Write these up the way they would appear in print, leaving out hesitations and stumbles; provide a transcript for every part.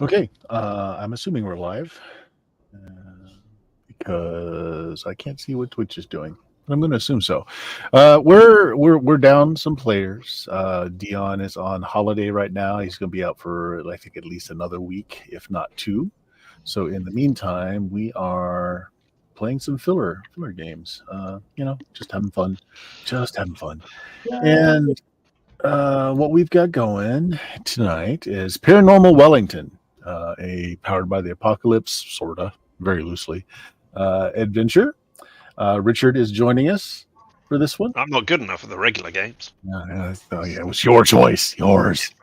Okay, I'm assuming we're live because I can't see what Twitch is doing. But I'm going to assume so. We're down some players. Dion is on holiday right now. He's going to be out for I think at least another week, if not two. So in the meantime, we are playing some filler games. Just having fun, And what we've got going tonight is Paranormal Wellington, a powered by the apocalypse, sorta, very loosely, adventure. Richard is joining us for this one. I'm not good enough for the regular games. It was your choice, yours.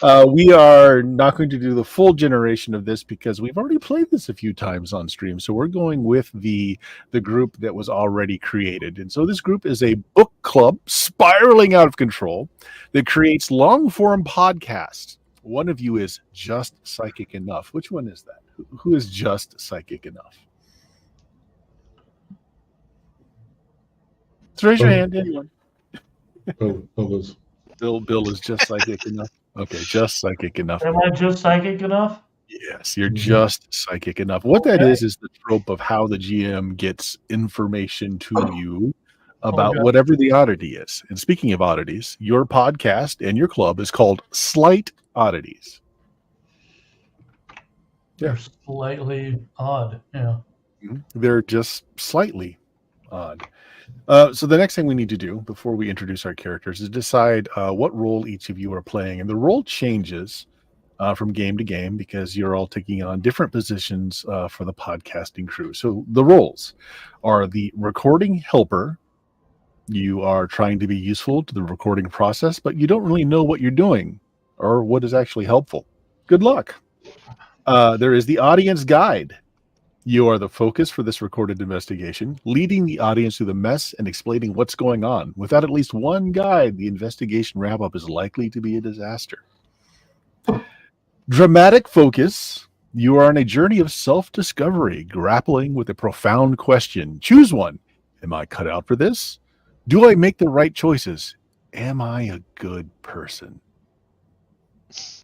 We are not going to do the full generation of this because we've already played this a few times on stream. So we're going with the group that was already created. And so this group is a book club spiraling out of control that creates long-form podcasts. One of you is just psychic enough. Which one is that? Who is just psychic enough? Let's raise your hand, anyone. Bill is just psychic enough. Okay, just psychic enough. Am I just psychic enough? Yes, you're just psychic enough. What that is the trope of how the GM gets information to you about whatever the oddity is. And speaking of oddities, your podcast and your club is called Slight Oddities. They're slightly odd, yeah. They're just slightly odd. So the next thing we need to do before we introduce our characters is decide what role each of you are playing. And the role changes from game to game because you're all taking on different positions for the podcasting crew. So the roles are the recording helper. You are trying to be useful to the recording process, but you don't really know what you're doing or what is actually helpful. Good luck. There is the audience guide. You are the focus for this recorded investigation, leading the audience through the mess and explaining what's going on. Without at least one guide, the investigation wrap-up is likely to be a disaster. Dramatic focus. You are on a journey of self-discovery, grappling with a profound question. Choose one. Am I cut out for this? Do I make the right choices? Am I a good person?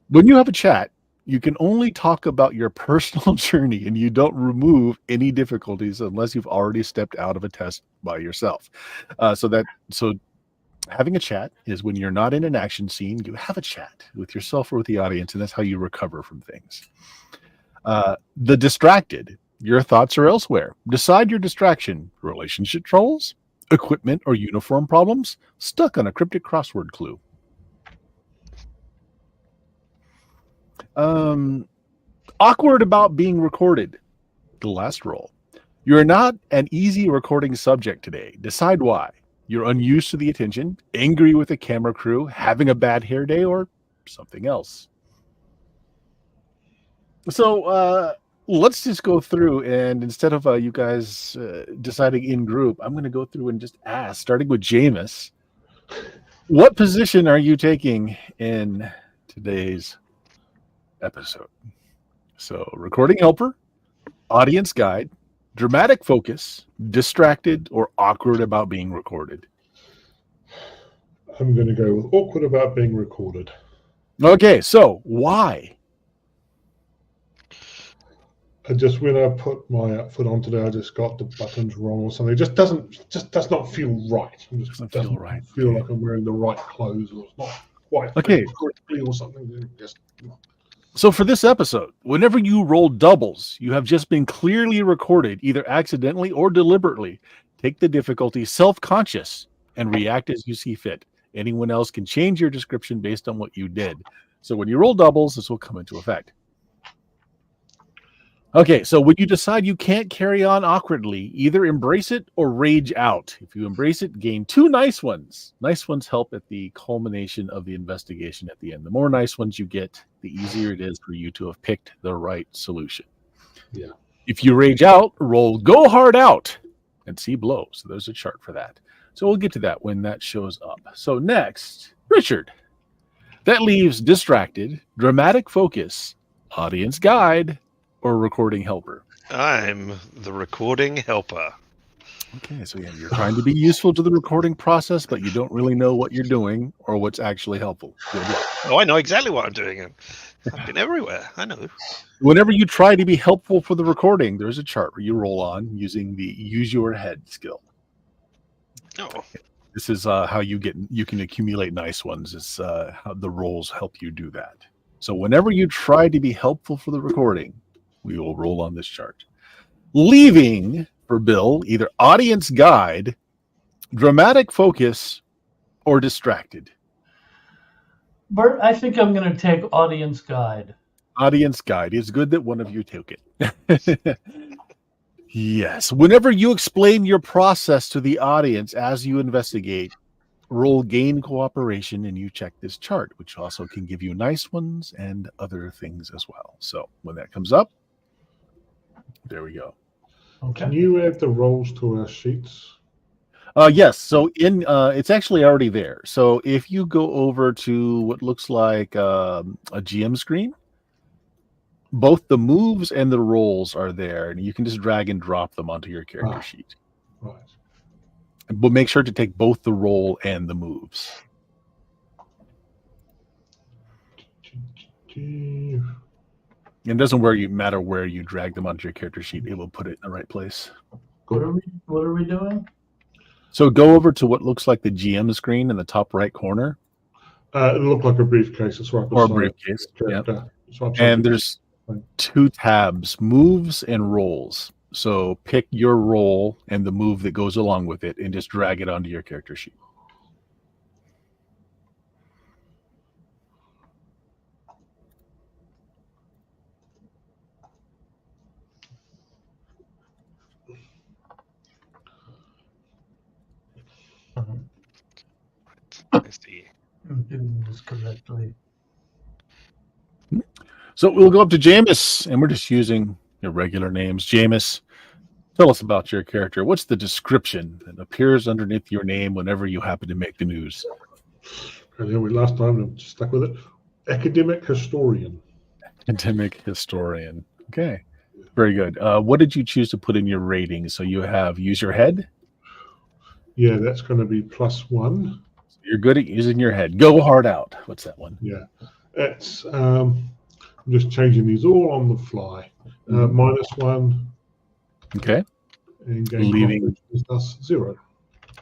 When you have a chat, you can only talk about your personal journey and you don't remove any difficulties unless you've already stepped out of a test by yourself. So having a chat is when you're not in an action scene, you have a chat with yourself or with the audience, and that's how you recover from things. The distracted, your thoughts are elsewhere. Decide your distraction: relationship troubles, equipment or uniform problems, stuck on a cryptic crossword clue. Awkward about being recorded. The last role. You're not an easy recording subject today. Decide why. You're unused to the attention, angry with the camera crew, having a bad hair day, or something else. So let's just go through, and instead of you guys deciding in group, I'm going to go through and just ask, starting with Jameis, what position are you taking in today's episode? So recording helper, audience guide, dramatic focus, distracted, or awkward about being recorded. I'm going to go with awkward about being recorded. Okay, so why? When I put my outfit on today, I just got the buttons wrong or something. It just does not feel right. It just doesn't feel right. Feel like I'm wearing the right clothes, or it's not quite correctly or something. So for this episode, whenever you roll doubles, you have just been clearly recorded, either accidentally or deliberately. Take the difficulty self-conscious and react as you see fit. Anyone else can change your description based on what you did. So when you roll doubles, this will come into effect. Okay, so when you decide you can't carry on awkwardly, either embrace it or rage out. If you embrace it, gain 2 nice ones. Nice ones help at the culmination of the investigation at the end. The more nice ones you get, the easier it is for you to have picked the right solution. Yeah. If you rage out, roll go hard out and see blow. So there's a chart for that. So we'll get to that when that shows up. So next, Richard. That leaves distracted, dramatic focus, audience guide, or recording helper. I'm the recording helper. Okay, so yeah, you're trying to be useful to the recording process, but you don't really know what you're doing or what's actually helpful. Good. Oh, I know exactly what I'm doing. And I've been everywhere. I know. Whenever you try to be helpful for the recording, there's a chart where you roll on using the use your head skill. Oh, This is how you can accumulate nice ones. It's how the rolls help you do that. So whenever you try to be helpful for the recording, we will roll on this chart. Leaving for Bill either audience guide, dramatic focus, or distracted. Bert, I think I'm going to take audience guide. Audience guide. It's good that one of you took it. Yes. Whenever you explain your process to the audience as you investigate, roll gain cooperation and you check this chart, which also can give you nice ones and other things as well. So when that comes up, there we go. Okay. Can you add the roles to our sheets? Yes. So it's actually already there. So if you go over to what looks like a GM screen, both the moves and the rolls are there, and you can just drag and drop them onto your character sheet. Right. But make sure to take both the roll and the moves. It doesn't matter where you drag them onto your character sheet; it will put it in the right place. What are we doing? So go over to what looks like the GM screen in the top right corner. It looked like a briefcase. It's right beside Or a briefcase. Yeah. And there's 2 tabs: moves and rolls. So pick your roll and the move that goes along with it, and just drag it onto your character sheet. I see. I'm doing this correctly. So we'll go up to Jameis, and we're just using your regular names. Jameis, tell us about your character. What's the description that appears underneath your name whenever you happen to make the news? Last time I'm stuck with it. Academic historian. Academic historian. Okay, very good. What did you choose to put in your rating? So you have use your head. Yeah, that's going to be +1. You're good at using your head. Go hard out. What's that one? Yeah, it's. I'm just changing these all on the fly. -1. Okay. And leaving is thus 0.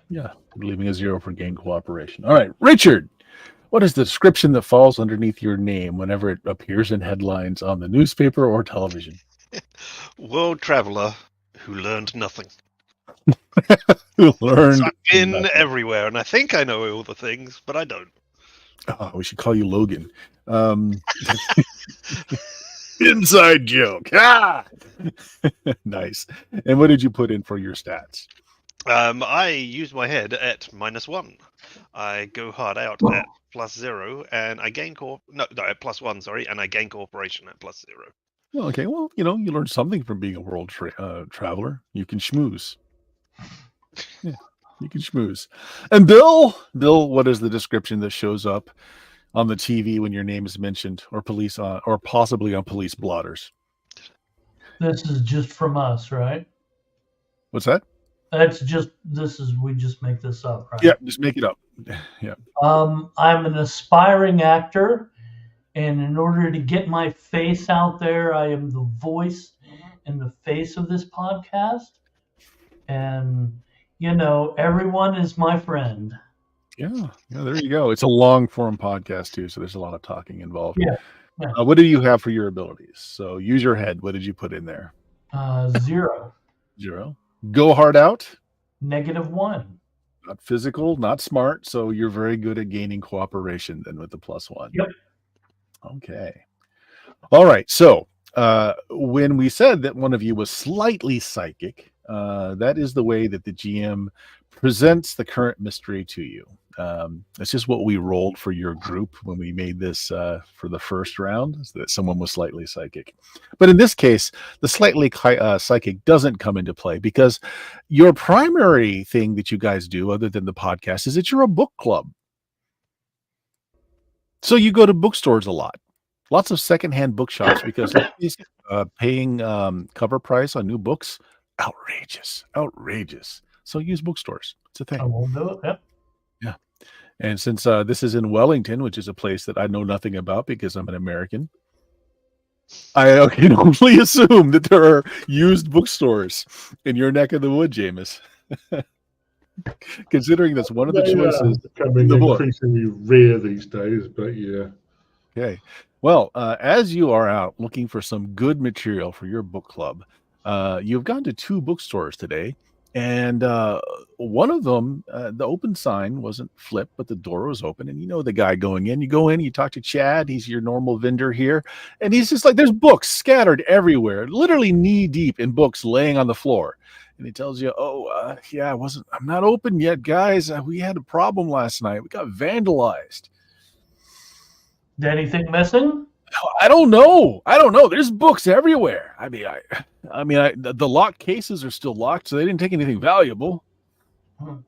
Yeah, leaving a 0 for gain cooperation. All right, Richard. What is the description that falls underneath your name whenever it appears in headlines on the newspaper or television? World traveler who learned nothing. Who learned? I've been everywhere, and I think I know all the things, but I don't. Oh, we should call you Logan. Inside joke. Ah! Nice. And what did you put in for your stats? I use my head at -1. I go hard out at +0, and I gain at +1. Sorry, and I gain cooperation at +0. Well, okay. Well, you learned something from being a world traveler. You can schmooze. Yeah, you can schmooze. And Bill, what is the description that shows up on the TV when your name is mentioned, or or possibly on police blotters? This is just from us, right? What's that? We just make this up, right? Yeah, just make it up. Yeah. I'm an aspiring actor, and in order to get my face out there, I am the voice and the face of this podcast. And everyone is my friend. Yeah, there you go. It's a long form podcast too, so there's a lot of talking involved. Yeah. What do you have for your abilities? So use your head. What did you put in there? 0. 0. Go hard out. -1. Not physical, not smart. So you're very good at gaining cooperation then with the +1. Yep. Okay. All right. So when we said that one of you was slightly psychic, that is the way that the GM presents the current mystery to you. It's just what we rolled for your group when we made this for the first round, is that someone was slightly psychic. But in this case, the slightly psychic doesn't come into play, because your primary thing that you guys do, other than the podcast, is that you're a book club. So you go to bookstores a lot. Lots of secondhand bookshops, because paying cover price on new books, outrageous. So use bookstores. It's a thing. I will do it. Yep. Yeah. And since this is in Wellington, which is a place that I know nothing about because I'm an American, I can only assume that there are used bookstores in your neck of the wood, Jameis. Considering that's one of the choices in the book. Increasingly rare these days, but yeah. Okay. Well, as you are out looking for some good material for your book club, you've gone to 2 bookstores today. And one of them, the open sign wasn't flipped, but the door was open. And you know the guy going in. You go in, you talk to Chad. He's your normal vendor here. And he's just like, there's books scattered everywhere, literally knee deep in books laying on the floor. And he tells you, I'm not open yet, guys. We had a problem last night. We got vandalized. Is anything missing? I don't know. There's books everywhere. The locked cases are still locked, so they didn't take anything valuable.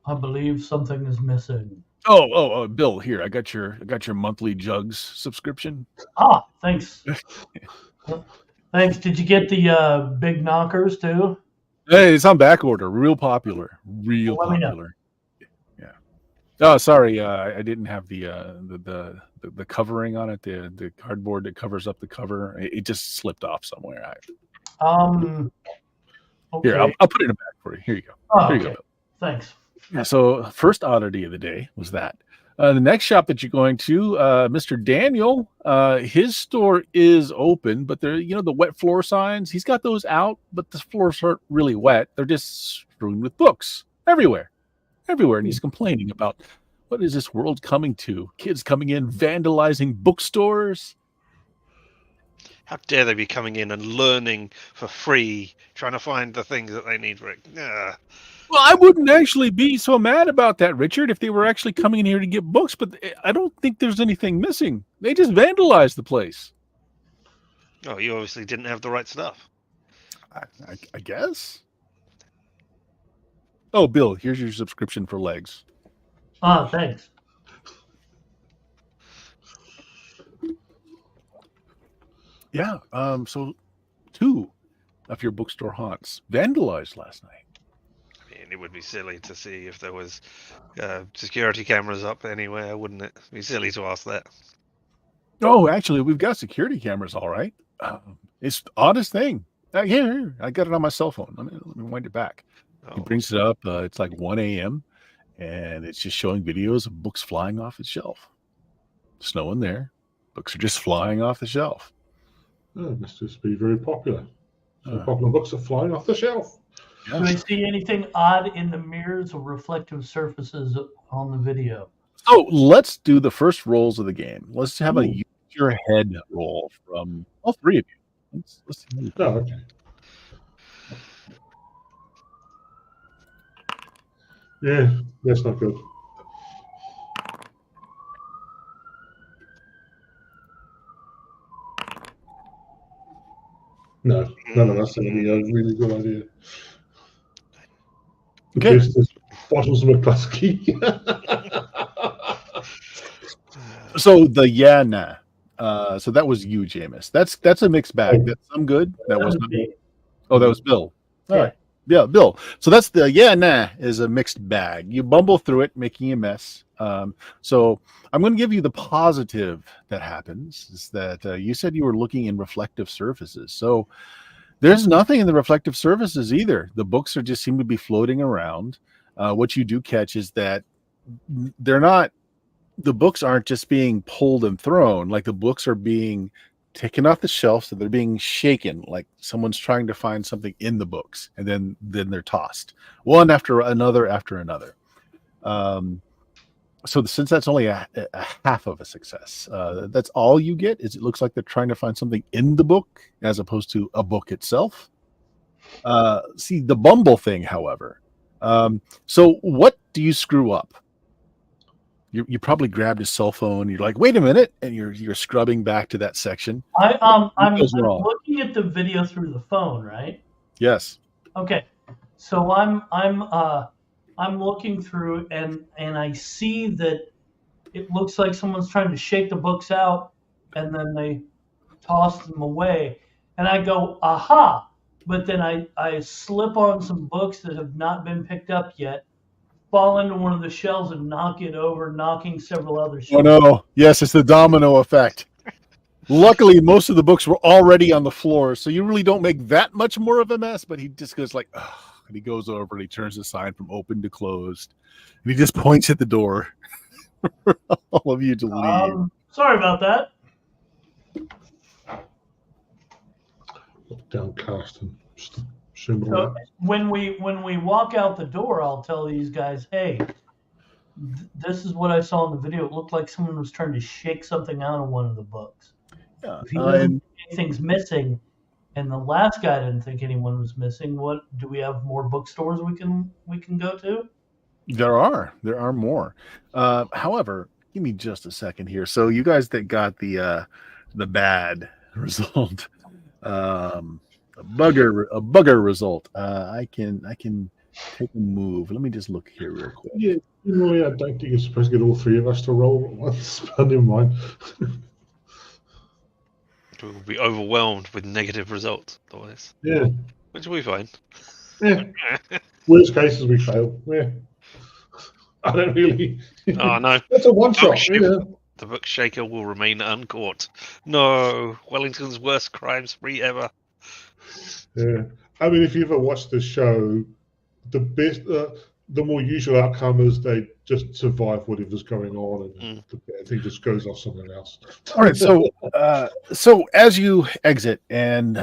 I believe something is missing. Oh, Bill, here, I got your monthly Jugs subscription. Ah, thanks. Thanks. Did you get the big knockers too? Hey, it's on back order. Real popular. Popular. Yeah. Oh, sorry. I didn't have the covering on it. The cardboard that covers up the cover. It just slipped off somewhere. Okay. Here, I'll put it in a bag for you. Here you go. Oh, Here okay. you go. Thanks. Yeah, so first oddity of the day was that. The next shop that you're going to, Mr. Daniel, his store is open, but the wet floor signs, he's got those out, but the floors aren't really wet. They're just strewn with books everywhere. And he's complaining about, what is this world coming to? Kids coming in, vandalizing bookstores. How dare they be coming in and learning for free, trying to find the things that they need for it. Well, I wouldn't actually be so mad about that, Richard, if they were actually coming in here to get books, but I don't think there's anything missing. They just vandalized the place. Oh, you obviously didn't have the right stuff. I guess. Oh, Bill, here's your subscription for Legs. Ah, thanks. Yeah, so 2 of your bookstore haunts vandalized last night. It would be silly to see if there was security cameras up anywhere, wouldn't it? It'd be silly to ask that. Oh, actually, we've got security cameras, all right. It's the oddest thing. Here, I got it on my cell phone. Let me wind it back. He brings it up. It's like 1 a.m., and it's just showing videos of books flying off its shelf. Snowing there. Books are just flying off the shelf. Oh, it must just be very popular. So popular books are flying off the shelf. Do I see anything odd in the mirrors or reflective surfaces on the video? So let's do the first rolls of the game. Let's have a use your head roll from all 3 of you. Let's see. Oh, okay. Yeah, that's not good. No, none of us have any really good idea. Okay. There's bottles of McCluskey. So so that was you, Jameis. That's a mixed bag. That's some good. That was not me. Oh, that was Bill. All right. Yeah, Bill. So that's is a mixed bag. You bumble through it, making a mess. So I'm going to give you the positive that happens is that you said you were looking in reflective surfaces. So there's nothing in the reflective surfaces either. The books just seem to be floating around. What you do catch is that the books aren't just being pulled and thrown. Like the books are being taken off the shelf, so they're being shaken, like someone's trying to find something in the books, and then they're tossed one after another. So since that's only a half of a success, that's all you get. Is it looks like they're trying to find something in the book as opposed to a book itself. See the bumble thing, however. So what do you screw up? You probably grabbed his cell phone. You're like, wait a minute, and you're scrubbing back to that section. I'm looking at the video through the phone, right? Yes. Okay, so I'm looking through and I see that it looks like someone's trying to shake the books out, and then they toss them away, and I go, aha! but then I slip on some books that have not been picked up yet, fall into one of the shelves and knock it over, knocking several other Oh shelves. no! Yes, it's the domino effect. Luckily, most of the books were already on the floor, so you really don't make that much more of a mess. But he just goes like, "Ugh," and he goes over and he turns the sign from open to closed, and he just points at the door for all of you to leave. Sorry about that. Downcast and symbol So that. when we walk out the door, I'll tell these guys, hey, this is what I saw in the video. It looked like someone was trying to shake something out of one of the books. Yeah, If he doesn't think anything's missing, and the last guy didn't think anyone was missing, what do we have more bookstores we can go to? there are more. However, give me just a second here. So you guys that got the bad result, a bugger result. I can take a move. Let me just look here real quick. Yeah, generally, I don't think you're supposed to get all three of us to roll at once, but never mind. We'll be overwhelmed with negative results otherwise. Yeah. Which will be fine. Yeah. Worst cases, we fail. Yeah. I don't really. Oh no. That's a one shot. Book Yeah. The book shaker will remain uncaught. No, Wellington's worst crime spree ever. Yeah. I mean, if you ever watched the show, the best, the more usual outcome is they just survive whatever's going on, and the bad thing just goes off something else. All right, so as you exit, and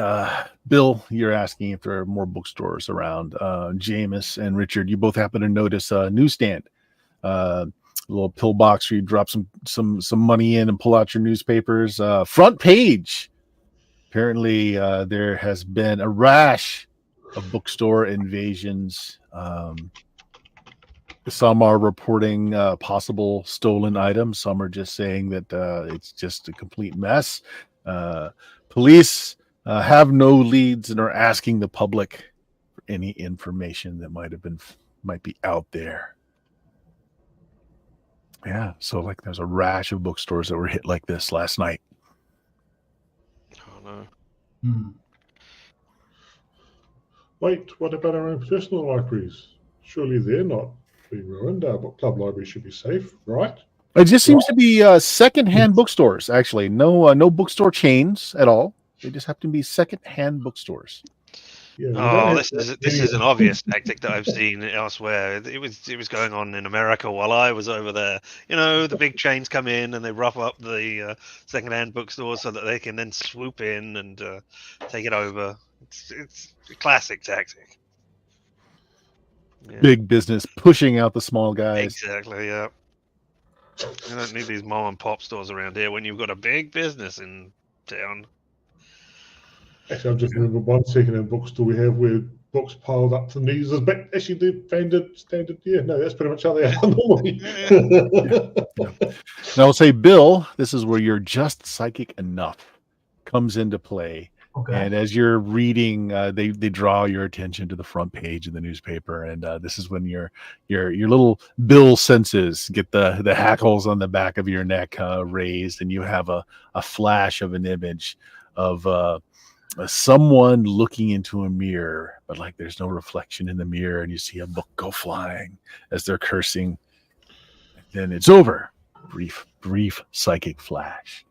Bill, you're asking if there are more bookstores around. Jameis and Richard, you both happen to notice a newsstand, a little pillbox where you drop some money in and pull out your newspapers. Front page. Apparently, there has been a rash of bookstore invasions. Some are reporting possible stolen items. Some are just saying that it's just a complete mess. Police have no leads and are asking the public for any information that might be out there. Yeah, so like there's a rash of bookstores that were hit like this last night. Oh no. Wait, what about our own personal libraries? Surely they're not being ruined. Our book club library should be safe, right? It just seems to be secondhand bookstores. Actually, no bookstore chains at all. They just happen to be secondhand bookstores. Yeah, this is an obvious tactic that I've seen elsewhere. It was going on in America while I was over there. You know, the big chains come in and they rough up the secondhand bookstores so that they can then swoop in and take it over. It's a classic tactic. Yeah. Big business pushing out the small guys. Exactly. Yeah. You don't need these mom and pop stores around here when you've got a big business in town. Actually, I've just remembered one second-hand bookstore we have where books piled up to the knees. But actually, the standard. Yeah, no, that's pretty much how they are normally. And I'll say, Bill, this is where you're just psychic enough comes into play. Okay. And as you're reading, they draw your attention to the front page of the newspaper, and this is when your little Bill senses get the hackles on the back of your neck raised, and you have a flash of an image of someone looking into a mirror, but like there's no reflection in the mirror, and you see a book go flying as they're cursing. And then it's over. Brief psychic flash.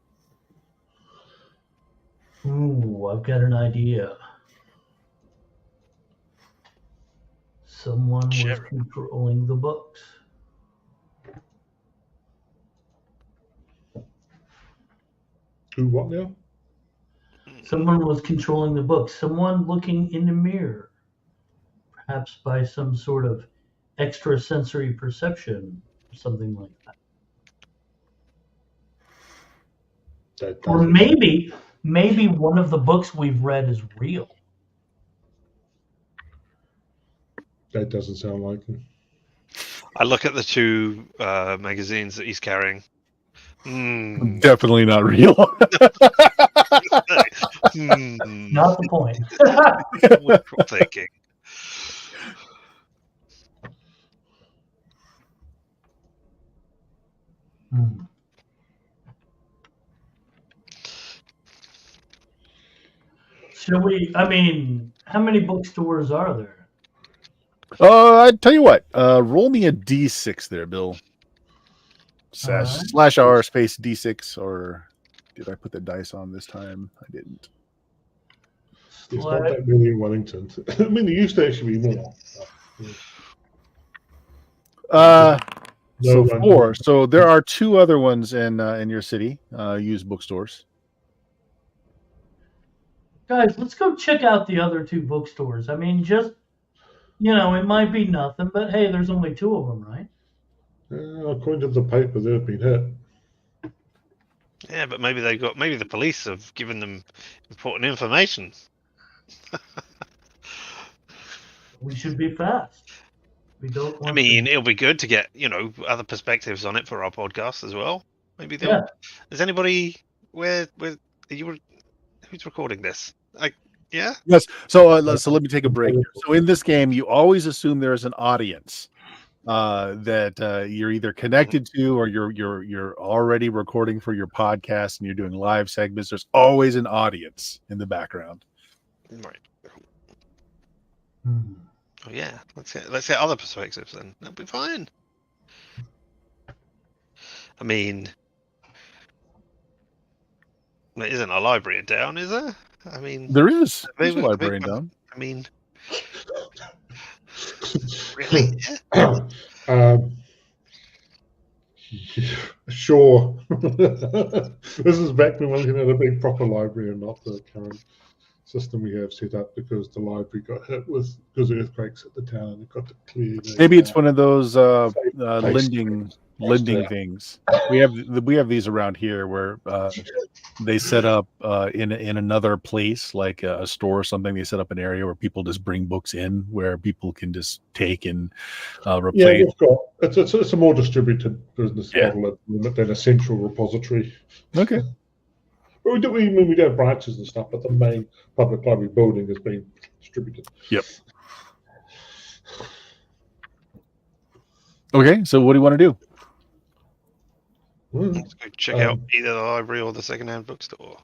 Ooh, I've got an idea. Someone was controlling the books. Who? What now? Someone was controlling the books. Someone looking in the mirror, perhaps by some sort of extrasensory perception, or something like that. Or maybe one of the books we've read is real. That doesn't sound like it. I look at the two magazines that he's carrying. Definitely not real. Not the point. Wishful thinking. Should we? I mean, how many bookstores are there? I tell you what. Roll me a d6 there, Bill. Alright. /r space d6, or did I put the dice on this time? I didn't. There's not that many in Wellington. I mean, there used to actually be more. So 4. So there are 2 other ones in your city. Used bookstores. Guys, let's go check out the other 2 bookstores. I mean, just it might be nothing, but hey, there's only 2 of them, right? According to the paper, they've been hit. Yeah, but maybe the police have given them important information. We should be fast. We don't want. I mean, it'll be good to get other perspectives on it for our podcast as well. Maybe Is anybody where who's recording this? Yeah. Yes. So let me take a break. So in this game, you always assume there is an audience that you're either connected to, or you're already recording for your podcast and you're doing live segments. There's always an audience in the background. Right. Oh yeah. Let's get other perspectives then. That'll be fine. I mean, there isn't a library in town, is there? I mean, there is. There's a library in town. I mean, really? Sure. This is back when Wellington had a big proper library and not the current system we have set up, because the library got hit because of earthquakes at the town and it got to clear. Maybe it's one of those lending things. We have these around here where they set up in another place, like a store or something. They set up an area where people just bring books in, where people can just take and replace. Yeah, it's a more distributed business model than a central repository. Okay. But we do have branches and stuff, but the main public library building has been distributed. Yep. Okay, so what do you want to do? Let's go check out either the library or the second-hand bookstore.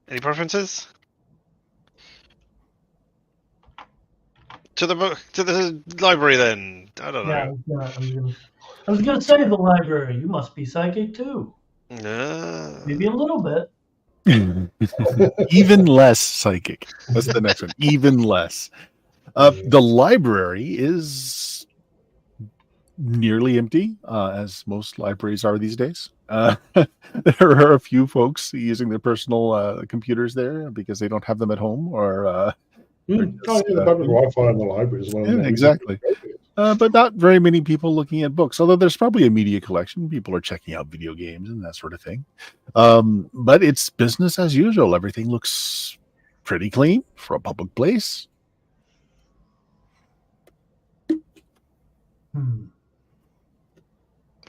Any preferences? To the library then. I don't know. I was gonna say the library. You must be psychic too. No. Maybe a little bit. Even less psychic. That's the next one. Even less. The library is nearly empty, as most libraries are these days. There are a few folks using their personal computers there because they don't have them at home, or the public Wi-Fi in the library as well. Yeah, exactly. But not very many people looking at books, although there's probably a media collection. People are checking out video games and that sort of thing. But it's business as usual. Everything looks pretty clean for a public place.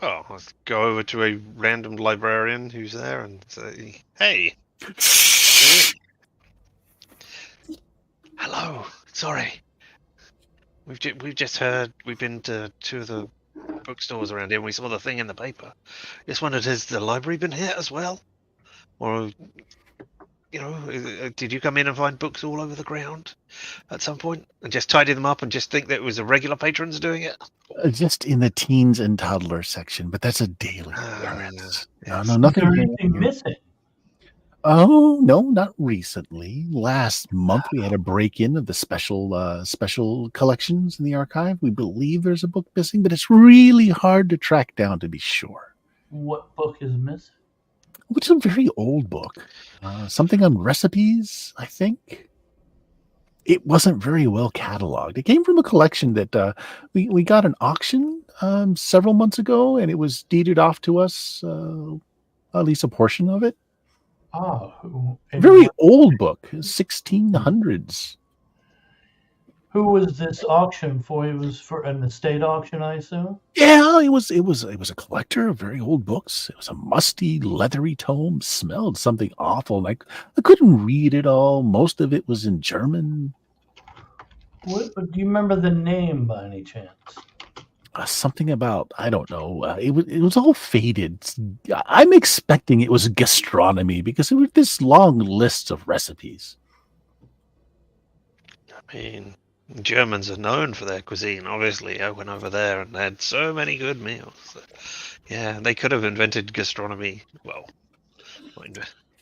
Oh, let's go over to a random librarian who's there and say, "Hey, hello. Sorry, we've just heard. We've been to 2 of the bookstores around here, and we saw the thing in the paper. Just wondered, has the library been hit as well, or did you come in and find books all over the ground at some point and just tidy them up and just think that it was the regular patrons doing it?" Just in the teens and toddlers section, but that's a daily occurrence. No, nothing. Is there anything missing? Oh no, not recently. Last month we had a break-in of the special collections in the archive. We believe there's a book missing, but it's really hard to track down to be sure. What book is missing? It's a very old book. Something on recipes, I think. It wasn't very well cataloged. It came from a collection that we got an auction several months ago, and it was deeded off to us, at least a portion of it. Oh, very old book, 1600s. Who was this auction for? It was for an estate auction, I assume. Yeah, it was a collector of very old books. It was a musty, leathery tome. Smelled something awful. Like I couldn't read it all. Most of it was in German. What? Do you remember the name by any chance? something about, I don't know. It was all faded. I'm expecting it was gastronomy because it was this long list of recipes. I mean, Germans are known for their cuisine. Obviously, I went over there and they had so many good meals. So, yeah, they could have invented gastronomy. Well,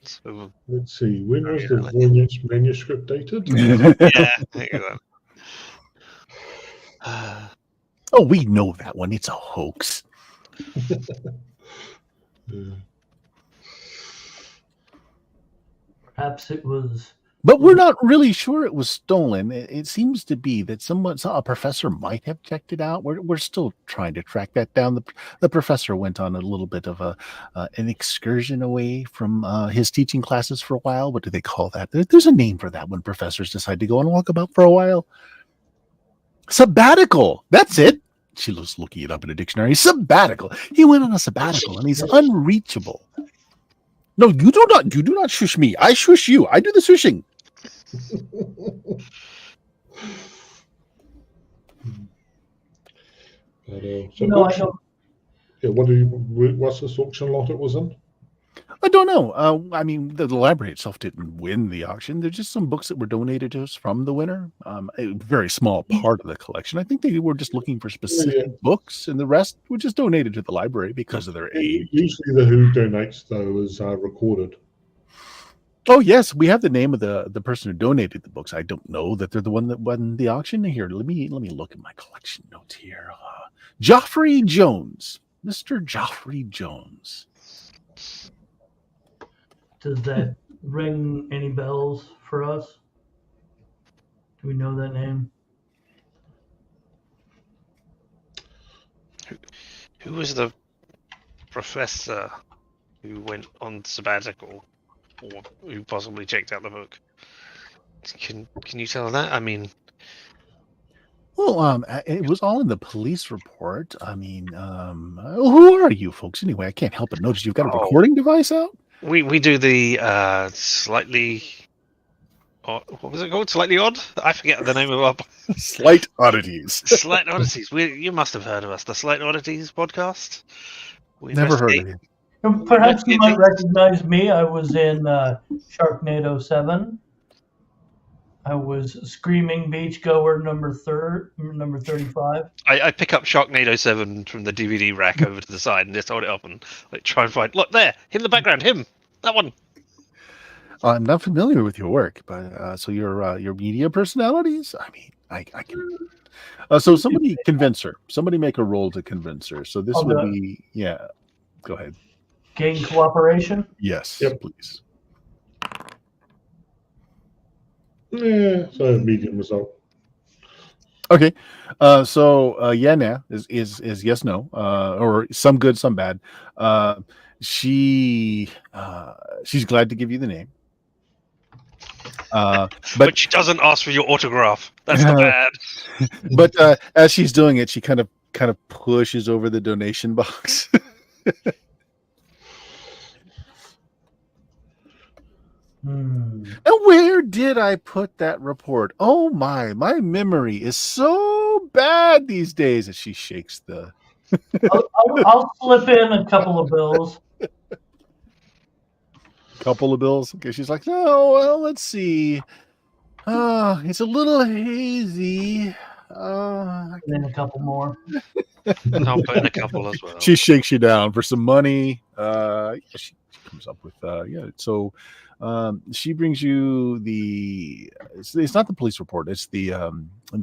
so, let's see. When was the Voynich manuscript dated? yeah. There you go. Oh, we know that one. It's a hoax. Yeah. Perhaps it was. But we're not really sure it was stolen. It seems to be that a professor might have checked it out. We're still trying to track that down. The professor went on a little bit of an excursion away from his teaching classes for a while. What do they call that? There's a name for that when professors decide to go on walkabout for a while. Sabbatical. That's it. She was looking it up in a dictionary. Sabbatical. He went on a sabbatical and he's unreachable. No, you do not shush me. I shush you. I do the shushing. So what's this auction lot it was in? I don't know. I mean, the library itself didn't win the auction. There's just some books that were donated to us from the winner. A very small part of the collection. I think they were just looking for specific books, and the rest were just donated to the library because of their age. Usually the who donates, though, is recorded. Oh, yes. We have the name of the person who donated the books. I don't know that they're the one that won the auction. Here, let me look at my collection notes here. Joffrey Jones. Mr. Joffrey Jones. Does that ring any bells for us? Do we know that name? Who was the professor who went on sabbatical, or who possibly checked out the book? Can you tell that? I mean, well, it was all in the police report. I mean, who are you folks anyway? I can't help but notice you've got a recording device out. We do the slightly. What was it called? Slightly Odd? I forget the name of our Slight Oddities. Slight Oddities. You must have heard of us, the Slight Oddities podcast. We never heard of you. Perhaps you might recognize me. I was in Sharknado 7. I was Screaming Beachgoer number 35. I pick up Sharknado 7 from the DVD rack over to the side and just hold it up and try and find. Look there, in the background, him, that one. I'm not familiar with your work, but so your media personalities. I mean, I can. So somebody convince her. Somebody make a roll to convince her. So this would be Go ahead. Gain cooperation. Yes, please. Yeah, so medium result. Okay, so nah is yes, no, or some good, some bad. She's glad to give you the name, but she doesn't ask for your autograph. That's the bad. But as she's doing it, she kind of pushes over the donation box. And where did I put that report? Oh my memory is so bad these days. As she shakes the. I'll slip in a couple of bills. Couple of bills. Okay, she's like, oh well, let's see. It's a little hazy. Then a couple more. I'll put in a couple as well. She shakes you down for some money. She comes up with So. She brings you it's not the police report. It's the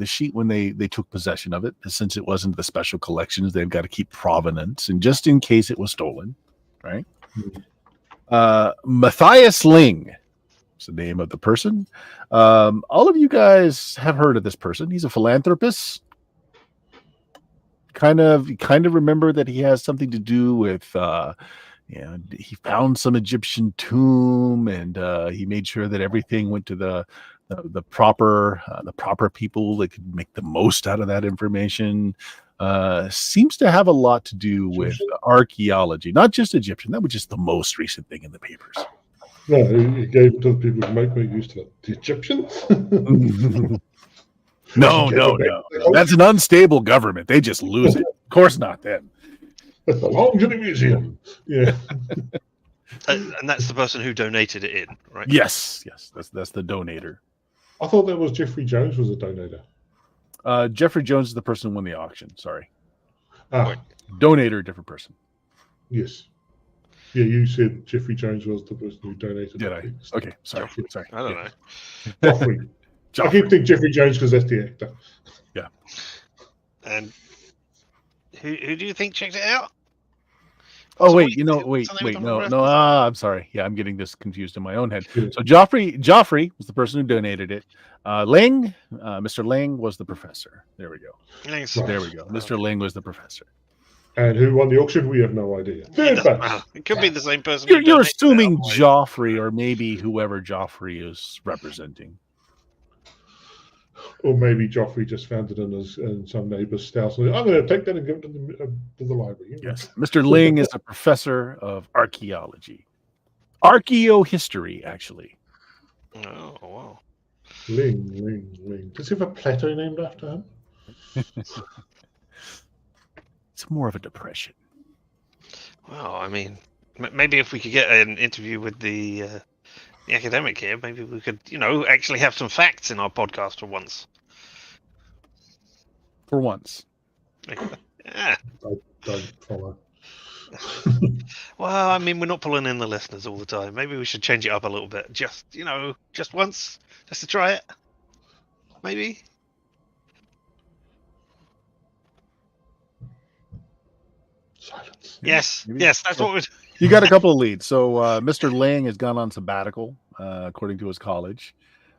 sheet when they took possession of it. Since it wasn't the special collections, they've got to keep provenance, and just in case it was stolen, right? Matthias Ling is the name of the person. All of you guys have heard of this person. He's a philanthropist. Kind of remember that he has something to do with. He found some Egyptian tomb, and he made sure that everything went to the proper people that could make the most out of that information. Seems to have a lot to do with archaeology, not just Egyptian. That was just the most recent thing in the papers. No, he gave it to the people who make use of it. The Egyptians. No. That's an unstable government. They just lose it. Of course not them. It belongs in a museum. Yeah. And that's the person who donated it in, right? Yes. That's the donator. I thought that was Jeffrey Jones was a donator. Jeffrey Jones is the person who won the auction. Sorry. Donator, different person. Yes. Yeah, you said Jeffrey Jones was the person who donated. Did I? Okay, sorry. I don't know. Joffrey. I keep thinking Jeffrey Jones because that's the actor. Yeah. And who do you think checked it out? Oh, wait, no. I'm sorry. Yeah, I'm getting this confused in my own head. So Joffrey was the person who donated it. Mr. Ling was the professor. There we go. Thanks. There we go. Mr. Ling was the professor. And who won the auction? We have no idea. It could be the same person. You're assuming Joffrey, or maybe whoever Joffrey is representing. Or maybe Joffrey just found it in some neighbor's house. I'm going to take that and give it to the library. Yes. Mr. Ling is a professor of archaeology. Archaeohistory, actually. Oh, wow. Ling. Does he have a plateau named after him? It's more of a depression. Well, I mean, maybe if we could get an interview with the academic here, maybe we could, actually have some facts in our podcast for once. For once. Yeah. I don't follow. Well, I mean, we're not pulling in the listeners all the time. Maybe we should change it up a little bit. Just once, just to try it. Maybe. Silence. Yes, Maybe. Yes, that's what we're. You got a couple of leads. So Mr. Ling has gone on sabbatical, according to his college.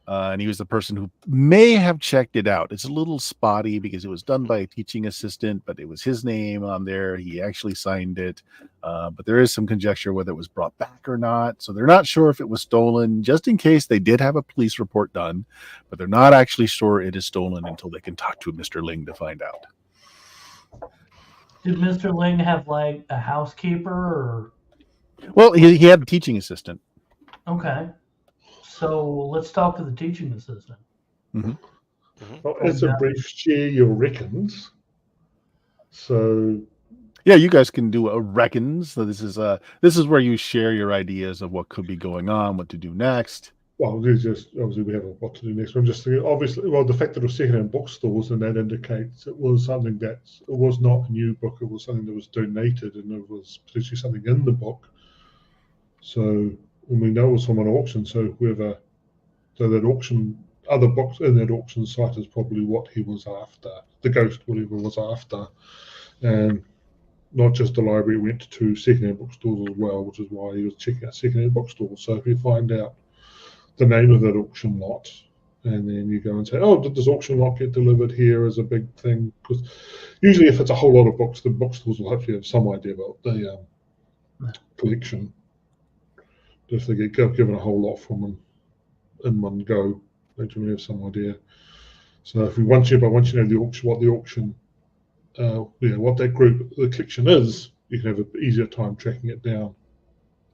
And he was the person who may have checked it out. It's a little spotty because it was done by a teaching assistant, but it was his name on there. He actually signed it. But there is some conjecture whether it was brought back or not. So they're not sure if it was stolen, just in case they did have a police report done. But they're not actually sure it is stolen until they can talk to Mr. Ling to find out. Did Mr. Ling have like a housekeeper or? Well, he had a teaching assistant. Okay. So let's talk to the teaching assistant. Mm-hmm. Well, as a brief share your reckons. So yeah, you guys can do a reckons. So this is where you share your ideas of what could be going on, what to do next. Well, it's just obviously we have what to do next. I'm just thinking, obviously, well, the fact that it was secondhand bookstores, and that indicates it was something it was not a new book. It was something that was donated, and it was potentially something in the book. So, and we know it was from an auction. So that auction, other books in that auction site is probably what he was after. The ghost, whatever was after, and not just the library. Went to secondhand bookstores as well, which is why he was checking out secondhand bookstores. So if you find out the name of that auction lot, and then you go and say, oh, did this auction lot get delivered here as a big thing? Because usually if it's a whole lot of books, the bookstores will hopefully have some idea about the collection. If they get given a whole lot from them in one go, they generally have some idea. So if once you know the auction, what that group, the collection is, you can have an easier time tracking it down.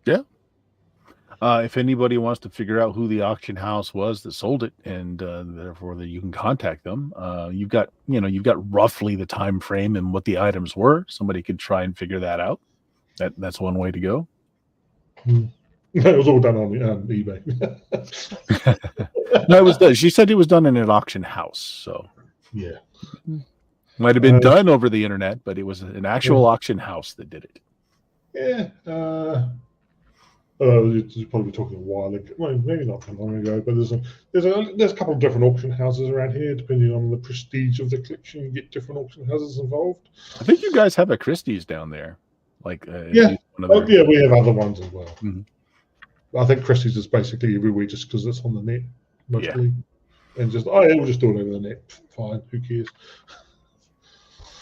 Yeah. If anybody wants to figure out who the auction house was that sold it, and therefore that you can contact them, you've got roughly the time frame and what the items were. Somebody could try and figure that out. That's one way to go. It was all done on eBay. No, it was done. She said it was done in an auction house. So yeah, might have been done over the internet, but it was an actual auction house that did it. Yeah. You're probably talking a while ago. Well, maybe not that long ago, but there's a couple of different auction houses around here, depending on the prestige of the collection. You get different auction houses involved. I think you guys have a Christie's down there. Yeah, we have other ones as well. Mm-hmm. I think Christie's is basically everywhere just because it's on the net mostly, and just we'll just do it over the net. Fine, who cares?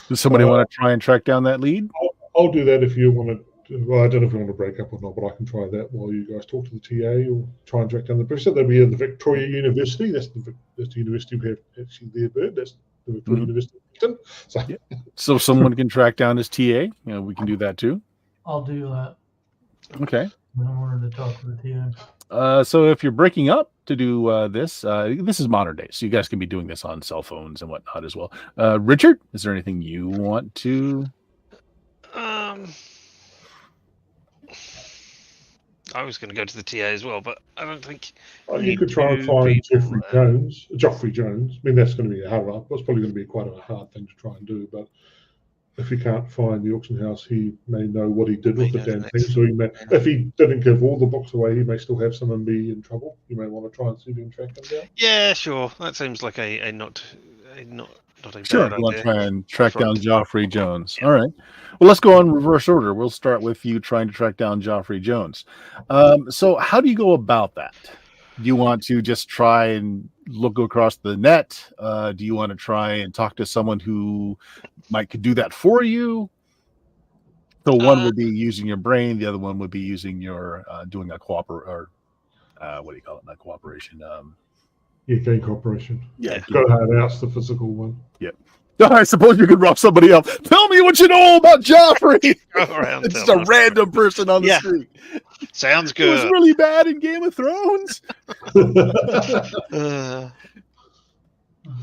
Does somebody want to try and track down that lead? I'll do that if you want to. Well, I don't know if you want to break up or not, but I can try that while you guys talk to the TA or try and track down the person. They'll be at the Victoria University. That's the university we have actually there, Bird. That's the Victoria University. So someone can track down his TA. We can do that too. I'll do that. Okay. I wanted to talk with you. So if you're breaking up to do this, this is modern day, so you guys can be doing this on cell phones and whatnot as well. Richard, is there anything you want to? I was going to go to the TA as well, but I don't think. You could try and find Geoffrey Jones. I mean, that's going to be a hard one. That's probably going to be quite a hard thing to try and do. But if he can't find the auction house, he may know what he did with the damn thing. So he may, if he didn't give all the books away, he may still have some and be in trouble. You may want to try and see if you can track him down. Yeah, sure. That seems like a not a Sure, bad we'll idea. try and track down Geoffrey Jones. All right. Well, let's go on reverse order. We'll start with you trying to track down Geoffrey Jones. So how do you go about that? Do you want to just try and look across the net? Do you want to try and talk to someone who could do that for you? So one would be using your brain. The other one would be using your doing a what do you call it? Not cooperation. Gain cooperation. Yeah. Go ahead. That's the physical one. Yep. I suppose you could rob somebody else. Tell me what you know about Geoffrey. It's just a random person on the street. Sounds good. He was really bad in Game of Thrones.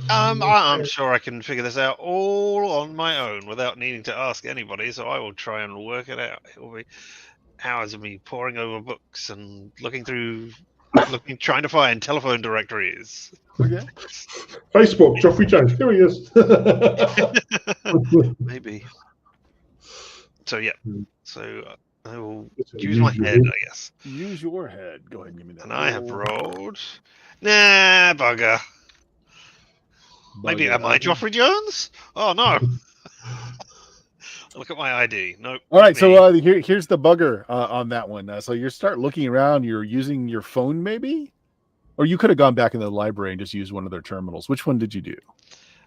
I'm sure I can figure this out all on my own without needing to ask anybody. So I will try and work it out. It will be hours of me poring over books and trying to find telephone directories. Okay. Facebook, Geoffrey Jones. Here he is. Maybe. So yeah. So I will use my head, I guess. Use your head. Go ahead and give me that. And I have rolled. Nah, bugger. Maybe am I Geoffrey Jones? Oh no. Look at my ID. Nope. All right, so here's the bugger on that one. So you start looking around. You're using your phone, maybe, or you could have gone back in the library and just used one of their terminals. Which one did you do?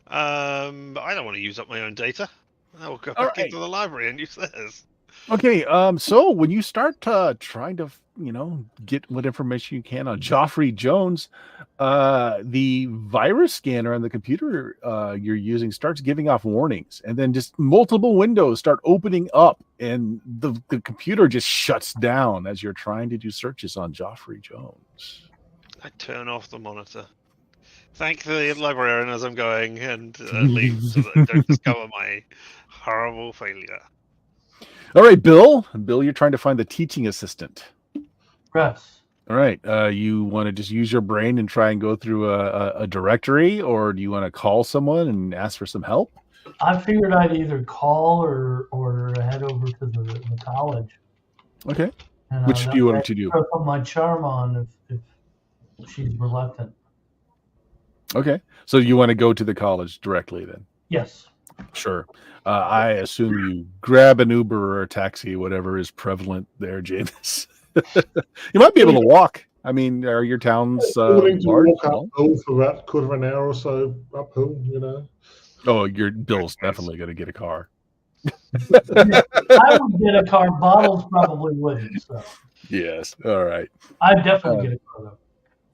I don't want to use up my own data. I will go back into the library and use theirs. Okay. So when you start trying to, get what information you can on Geoffrey Jones, the virus scanner on the computer you're using starts giving off warnings, and then just multiple windows start opening up, and the computer just shuts down as you're trying to do searches on Geoffrey Jones. I turn off the monitor. Thank the librarian as I'm going, and leave so that I don't discover my horrible failure. All right, Bill. Bill, you're trying to find the teaching assistant. Yes. All right. You want to just use your brain and try and go through a directory, or do you want to call someone and ask for some help? I figured I'd either call or head over to the college. Okay. And, which do you want to do? Put my charm on if she's reluctant. Okay. So you want to go to the college directly then? Yes. Sure. I assume you grab an Uber or a taxi, whatever is prevalent there, James. You might be able to walk. I mean, are your towns large? Walk uphill for about quarter of an hour or so uphill, Oh, your Bill's definitely going to get a car. I would get a car. Bottles probably wouldn't. So. Yes. All right. I'd definitely get a car,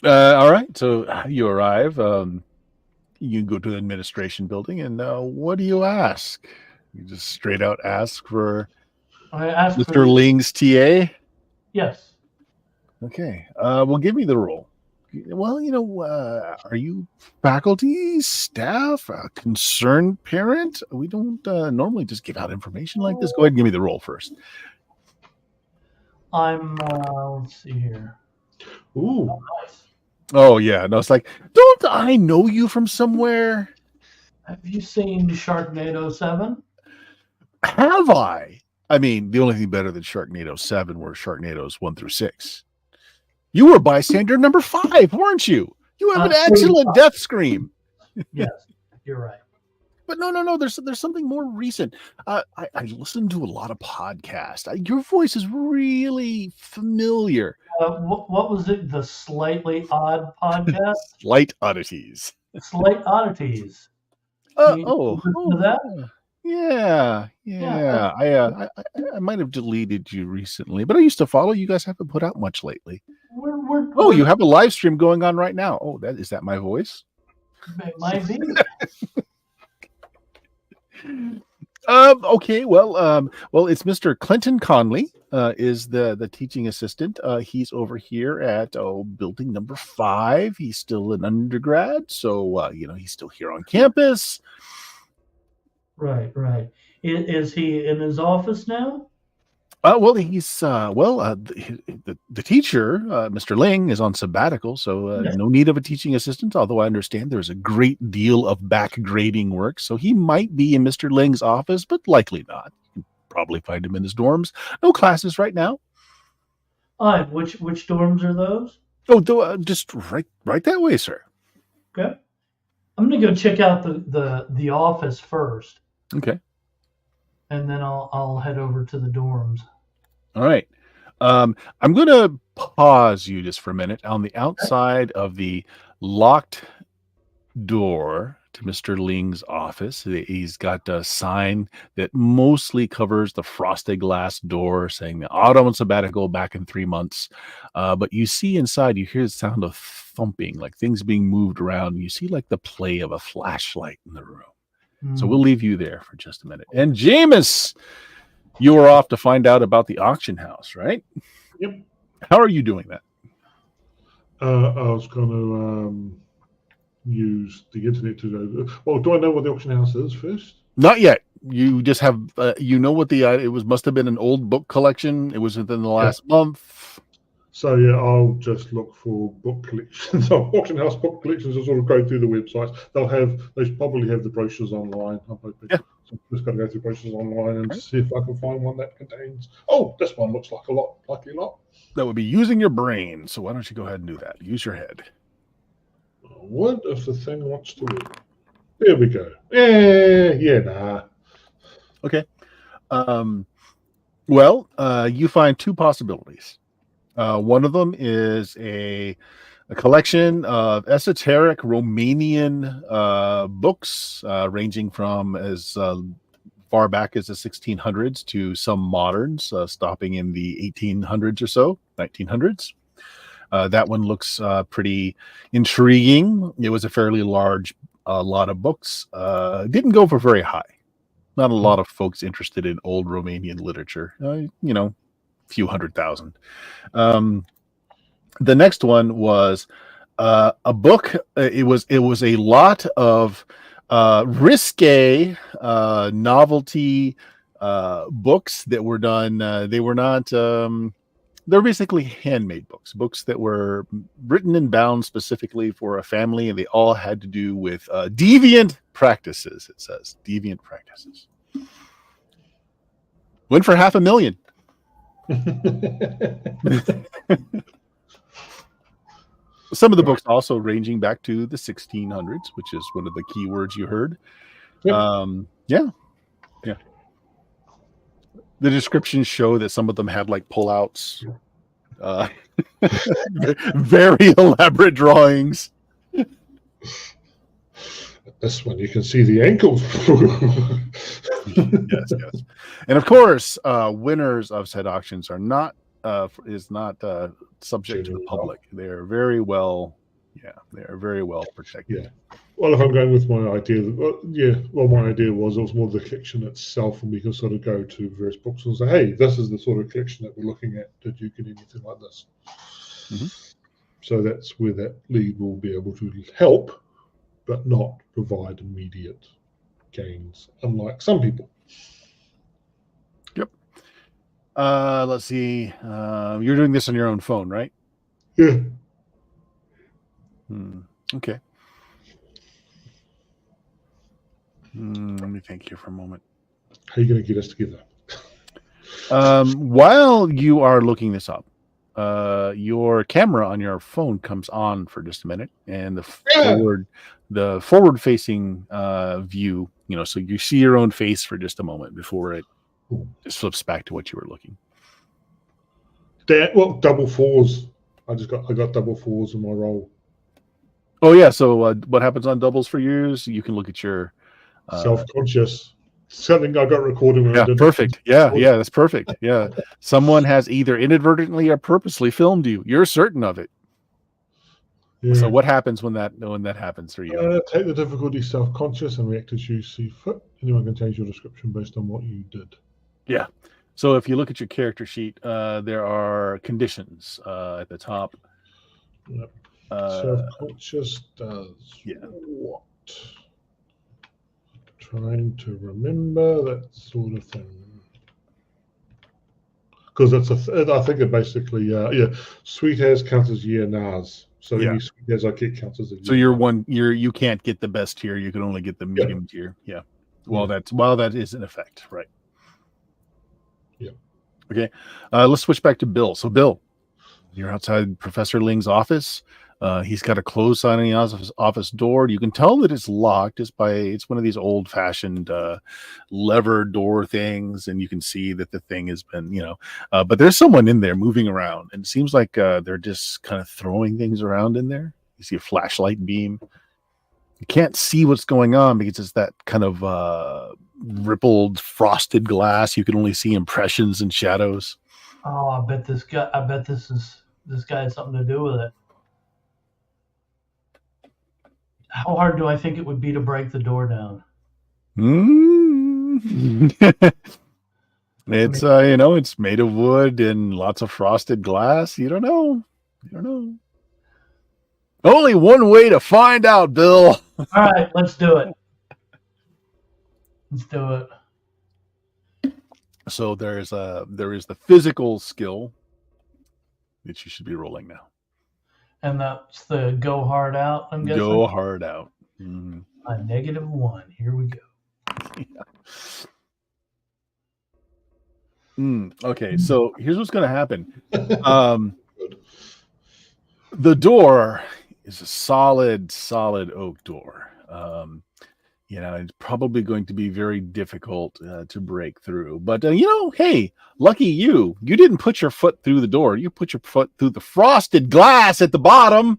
though. All right. So you arrive. You go to the administration building, and what do you ask? You just straight out ask for Mr. Ling's TA? Yes. Okay. Well, give me the role. Well, are you faculty, staff, a concerned parent? We don't normally just give out information like this. Go ahead and give me the role first. I'm, let's see here. Ooh. Oh, nice. Oh, yeah. No, it's like, don't I know you from somewhere? Have you seen Sharknado 7? Have I? I mean, the only thing better than Sharknado 7 were Sharknadoes 1 through 6. You were bystander number 5, weren't you? You have an excellent death scream. Yes, you're right. But no. There's something more recent. I listened to a lot of podcasts. Your voice is really familiar. What was it? The Slightly Odd podcast? Slight Oddities. Slight Oddities. That? Yeah. I might have deleted you recently, but I used to follow. You guys haven't put out much lately. You have a live stream going on right now. Oh, is that my voice? It might be. Okay. Well, it's Mr. Clinton Conley. Is the teaching assistant? He's over here at building number 5. He's still an undergrad, so he's still here on campus. Right. Is he in his office now? Well, he's the teacher, Mr. Ling, is on sabbatical, so no need of a teaching assistant. Although I understand there's a great deal of back grading work, so he might be in Mr. Ling's office, but likely not. You can probably find him in his dorms. No classes right now. Which dorms are those? Oh, just right that way, sir. Okay. I'm gonna go check out the office first. Okay. And then I'll head over to the dorms. All right. I'm going to pause you just for a minute. On the outside of the locked door to Mr. Ling's office, he's got a sign that mostly covers the frosted glass door saying the autumn sabbatical back in 3 months. But you see inside, you hear the sound of thumping, like things being moved around. You see like the play of a flashlight in the room. So we'll leave you there for just a minute. And Jameis, you are off to find out about the auction house, right? Yep. How are you doing that? I was going to use the internet to go. Well, do I know what the auction house is first? Not yet. You just have, what it must have been an old book collection. It was within the last month. So yeah, I'll just look for book collections. Auction house book collections will sort of go through the websites. They probably have the brochures online. I'm hoping. Yeah. So I'm just going to go through brochures online and see if I can find one that contains. Oh, this one looks like a lot. That would be using your brain. So why don't you go ahead and do that? Use your head. What if the thing wants to win? There we go. Nah. Okay. You find 2 possibilities. One of them is a collection of esoteric Romanian books, ranging from as far back as the 1600s to some moderns, stopping in the 1800s or so, 1900s. That one looks pretty intriguing. It was a fairly large lot of books. Didn't go for very high. Not a lot of folks interested in old Romanian literature. Few 100,000. The next one was a book. It was a lot of risque novelty books that were done. They were not. They're basically handmade books that were written and bound specifically for a family, and they all had to do with deviant practices. It says deviant practices. Went for $500,000. Some of the books also ranging back to the 1600s, which is one of the key words you heard. Yep. Yeah. The descriptions show that some of them had like pullouts, very elaborate drawings. This one you can see the ankles. Yes. And of course, winners of said auctions are not subject to the public. They are very well protected. Yeah. Well, if I'm going with my idea, my idea was it was more the collection itself, and we can sort of go to various books and say, hey, this is the sort of collection that we're looking at. Did you get anything like this? Mm-hmm. So that's where that lead will be able to help, but not provide immediate gains, unlike some people. Yep. Let's see. You're doing this on your own phone, right? Yeah. Okay. Let me think here for a moment. How are you going to get us together? While you are looking this up, your camera on your phone comes on for just a minute, and the forward-facing view, so you see your own face for just a moment before it just flips back to what you were looking. Double fours. I got double fours in my roll. Oh yeah. So what happens on doubles for you is you can look at your self-conscious. Something I got recorded when I did. Perfect. Yeah, that's perfect. Yeah. Someone has either inadvertently or purposely filmed you. You're certain of it. Yeah. So what happens when that happens for you? Take the difficulty self-conscious and react as you see fit. Anyone can change your description based on what you did. Yeah. So if you look at your character sheet, there are conditions at the top. Yep. Self-conscious does what? Trying to remember that sort of thing. Because I think it basically, sweet as counts as nas. So any sweet as I get counts as a year. So you can't get the best tier. You can only get the medium tier. Yeah. Well, that is in effect, right? Yeah. Okay. Let's switch back to Bill. So Bill, you're outside Professor Ling's office. He's got a closed sign on the office door. You can tell that it's locked. It's one of these old-fashioned lever door things, and you can see that the thing has been, but there's someone in there moving around, and it seems like they're just kind of throwing things around in there. You see a flashlight beam. You can't see what's going on because it's that kind of rippled, frosted glass. You can only see impressions and shadows. Oh, I bet this guy has something to do with it. How hard do I think it would be to break the door down? It's it's made of wood and lots of frosted glass. You don't know. Only one way to find out, Bill. All right, let's do it. So there is the physical skill that you should be rolling now. And that's the go hard out, I'm guessing? Go hard out. Mm-hmm. A -1. Here we go. Okay, so here's what's going to happen. The door is a solid oak door. It's probably going to be very difficult to break through. But, hey, lucky you. You didn't put your foot through the door. You put your foot through the frosted glass at the bottom.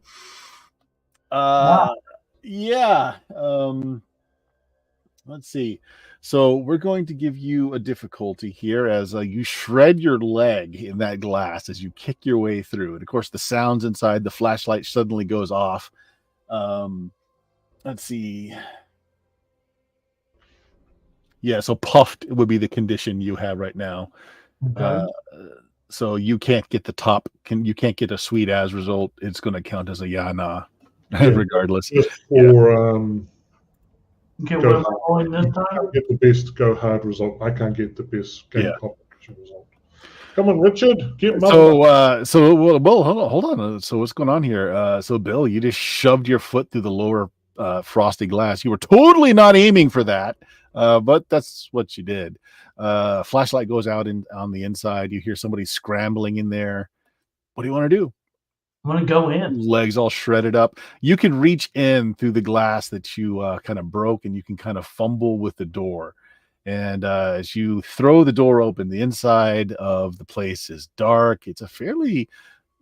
Wow. Yeah. Let's see. So we're going to give you a difficulty here as you shred your leg in that glass as you kick your way through. And, of course, the sounds inside, the flashlight suddenly goes off. Let's see. Yeah, so puffed would be the condition you have right now. Okay. So you can't get the top. You can't get a sweet as result. It's going to count as a nah, regardless. Just for Okay, what am I rolling this time? I can't get the best go hard result. I can't get the best game competition result. Come on, Richard. Get hold on. So what's going on here? So Bill, you just shoved your foot through the lower frosty glass. You were totally not aiming for that. But that's what you did. Flashlight goes out on the inside. You hear somebody scrambling in there. What do you want to do? I want to go in. Legs all shredded up. You can reach in through the glass that you kind of broke, and you can kind of fumble with the door. And as you throw the door open, the inside of the place is dark. It's a fairly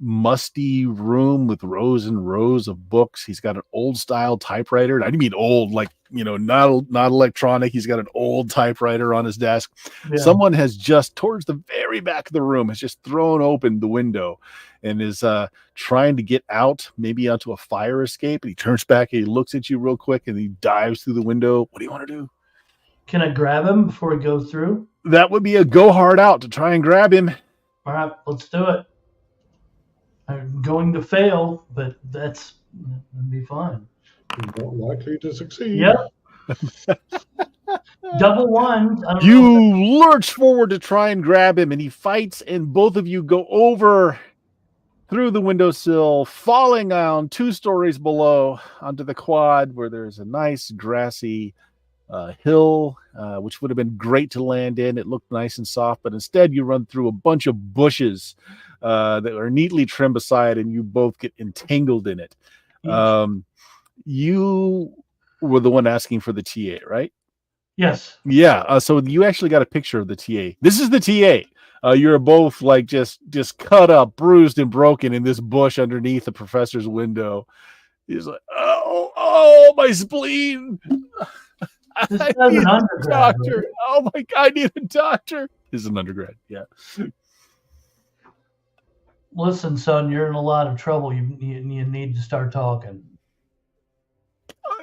musty room with rows and rows of books. He's got an old style typewriter. I mean old, like, not electronic. He's got an old typewriter on his desk. Yeah. Someone has just, towards the very back of the room, has just thrown open the window and is trying to get out, maybe onto a fire escape. And he turns back and he looks at you real quick and he dives through the window. What do you want to do? Can I grab him before he goes through? That would be a go hard out to try and grab him. All right, let's do it. I'm going to fail, but that'll be fine. You're not likely to succeed. Yep. Double ones. You lurch forward to try and grab him, and he fights, and both of you go over through the windowsill, falling down 2 stories below onto the quad where there's a nice grassy hill, which would have been great to land in. It looked nice and soft, but instead you run through a bunch of bushes that are neatly trimmed aside, and you both get entangled in it. You were the one asking for the TA, right? Yes. Yeah. So you actually got a picture of the TA. This is the TA. You're both like just cut up, bruised, and broken in this bush underneath the professor's window. He's like, oh, my spleen. This is an undergrad, doctor. Right? Oh my God, I need a doctor. This is an undergrad. Yeah. Listen, son, you're in a lot of trouble. You need to start talking.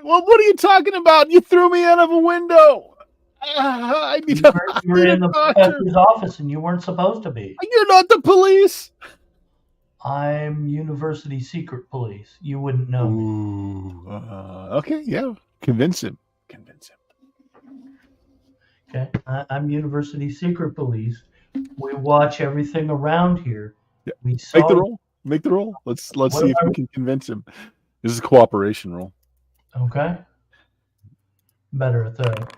Well, what are you talking about? You threw me out of a window. You were in the professor's office and you weren't supposed to be. You're not the police. I'm University Secret Police. You wouldn't know me. Okay, yeah. Convince him. Okay, I'm University Secret Police. We watch everything around here. Yeah. We saw. Make the roll. Let's see if we can convince him. This is a cooperation roll. Okay. Better at that.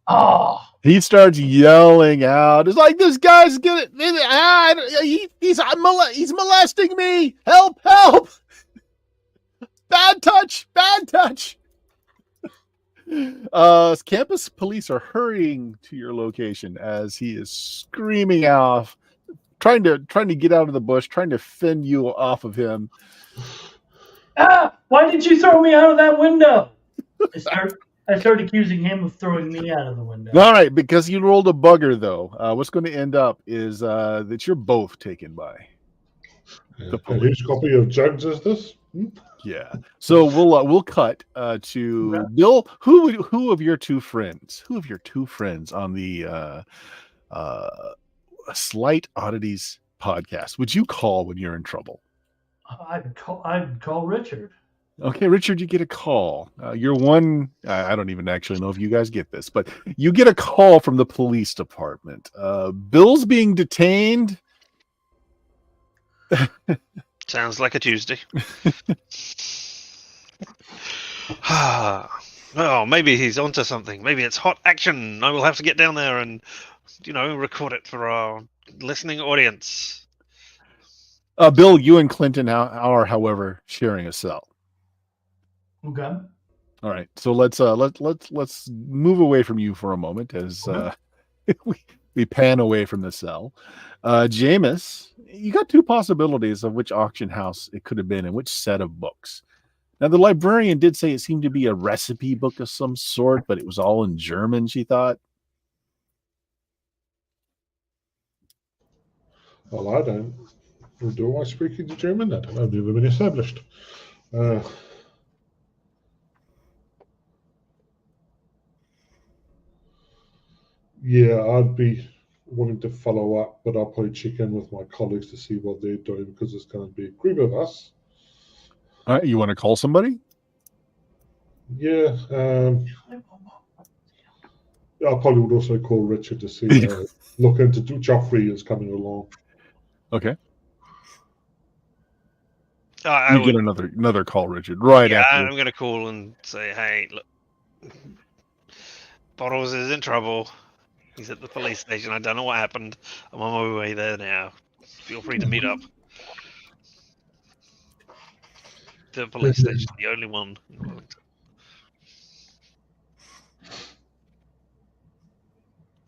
Oh. He starts yelling out. It's like, this guy's he's molesting me. Help! Bad touch. Campus police are hurrying to your location as he is screaming off, trying to get out of the bush, trying to fend you off of him. Why did you throw me out of that window? I start accusing him of throwing me out of the window. All right, because you rolled a bugger, though. What's going to end up is that you're both taken by the police. Whose copy of Jugs is this? Yeah. So we'll cut to Bill. Who of your two friends on the Slight Oddities podcast would you call when you're in trouble? I'd call Richard. Okay, Richard, you get a call. You're one. I don't even actually know if you guys get this, but you get a call from the police department. Bill's being detained. Sounds like a Tuesday. Oh, maybe he's onto something. Maybe it's hot action. I will have to get down there and, record it for our listening audience. Bill, you and Clinton are, however, sharing a cell. Okay. All right. So let's move away from you for a moment as we pan away from the cell. Jameis, you got two possibilities of which auction house it could have been and which set of books. Now, the librarian did say it seemed to be a recipe book of some sort, but it was all in German, she thought. Well, I don't. Do I speak into German? I don't know. I've never been established. Yeah, I'd be wanting to follow up, but I'll probably check in with my colleagues to see what they're doing because it's going to be a group of us. All right, you want to call somebody? Yeah. I probably would also call Richard to see, look into Joffrey is coming along. Okay. I get another call, Richard. Right after. I'm going to call and say, hey, look, Bottles is in trouble. He's at the police station. I don't know what happened. I'm on my way there now. Feel free to meet up. The police station, the only one in Wellington.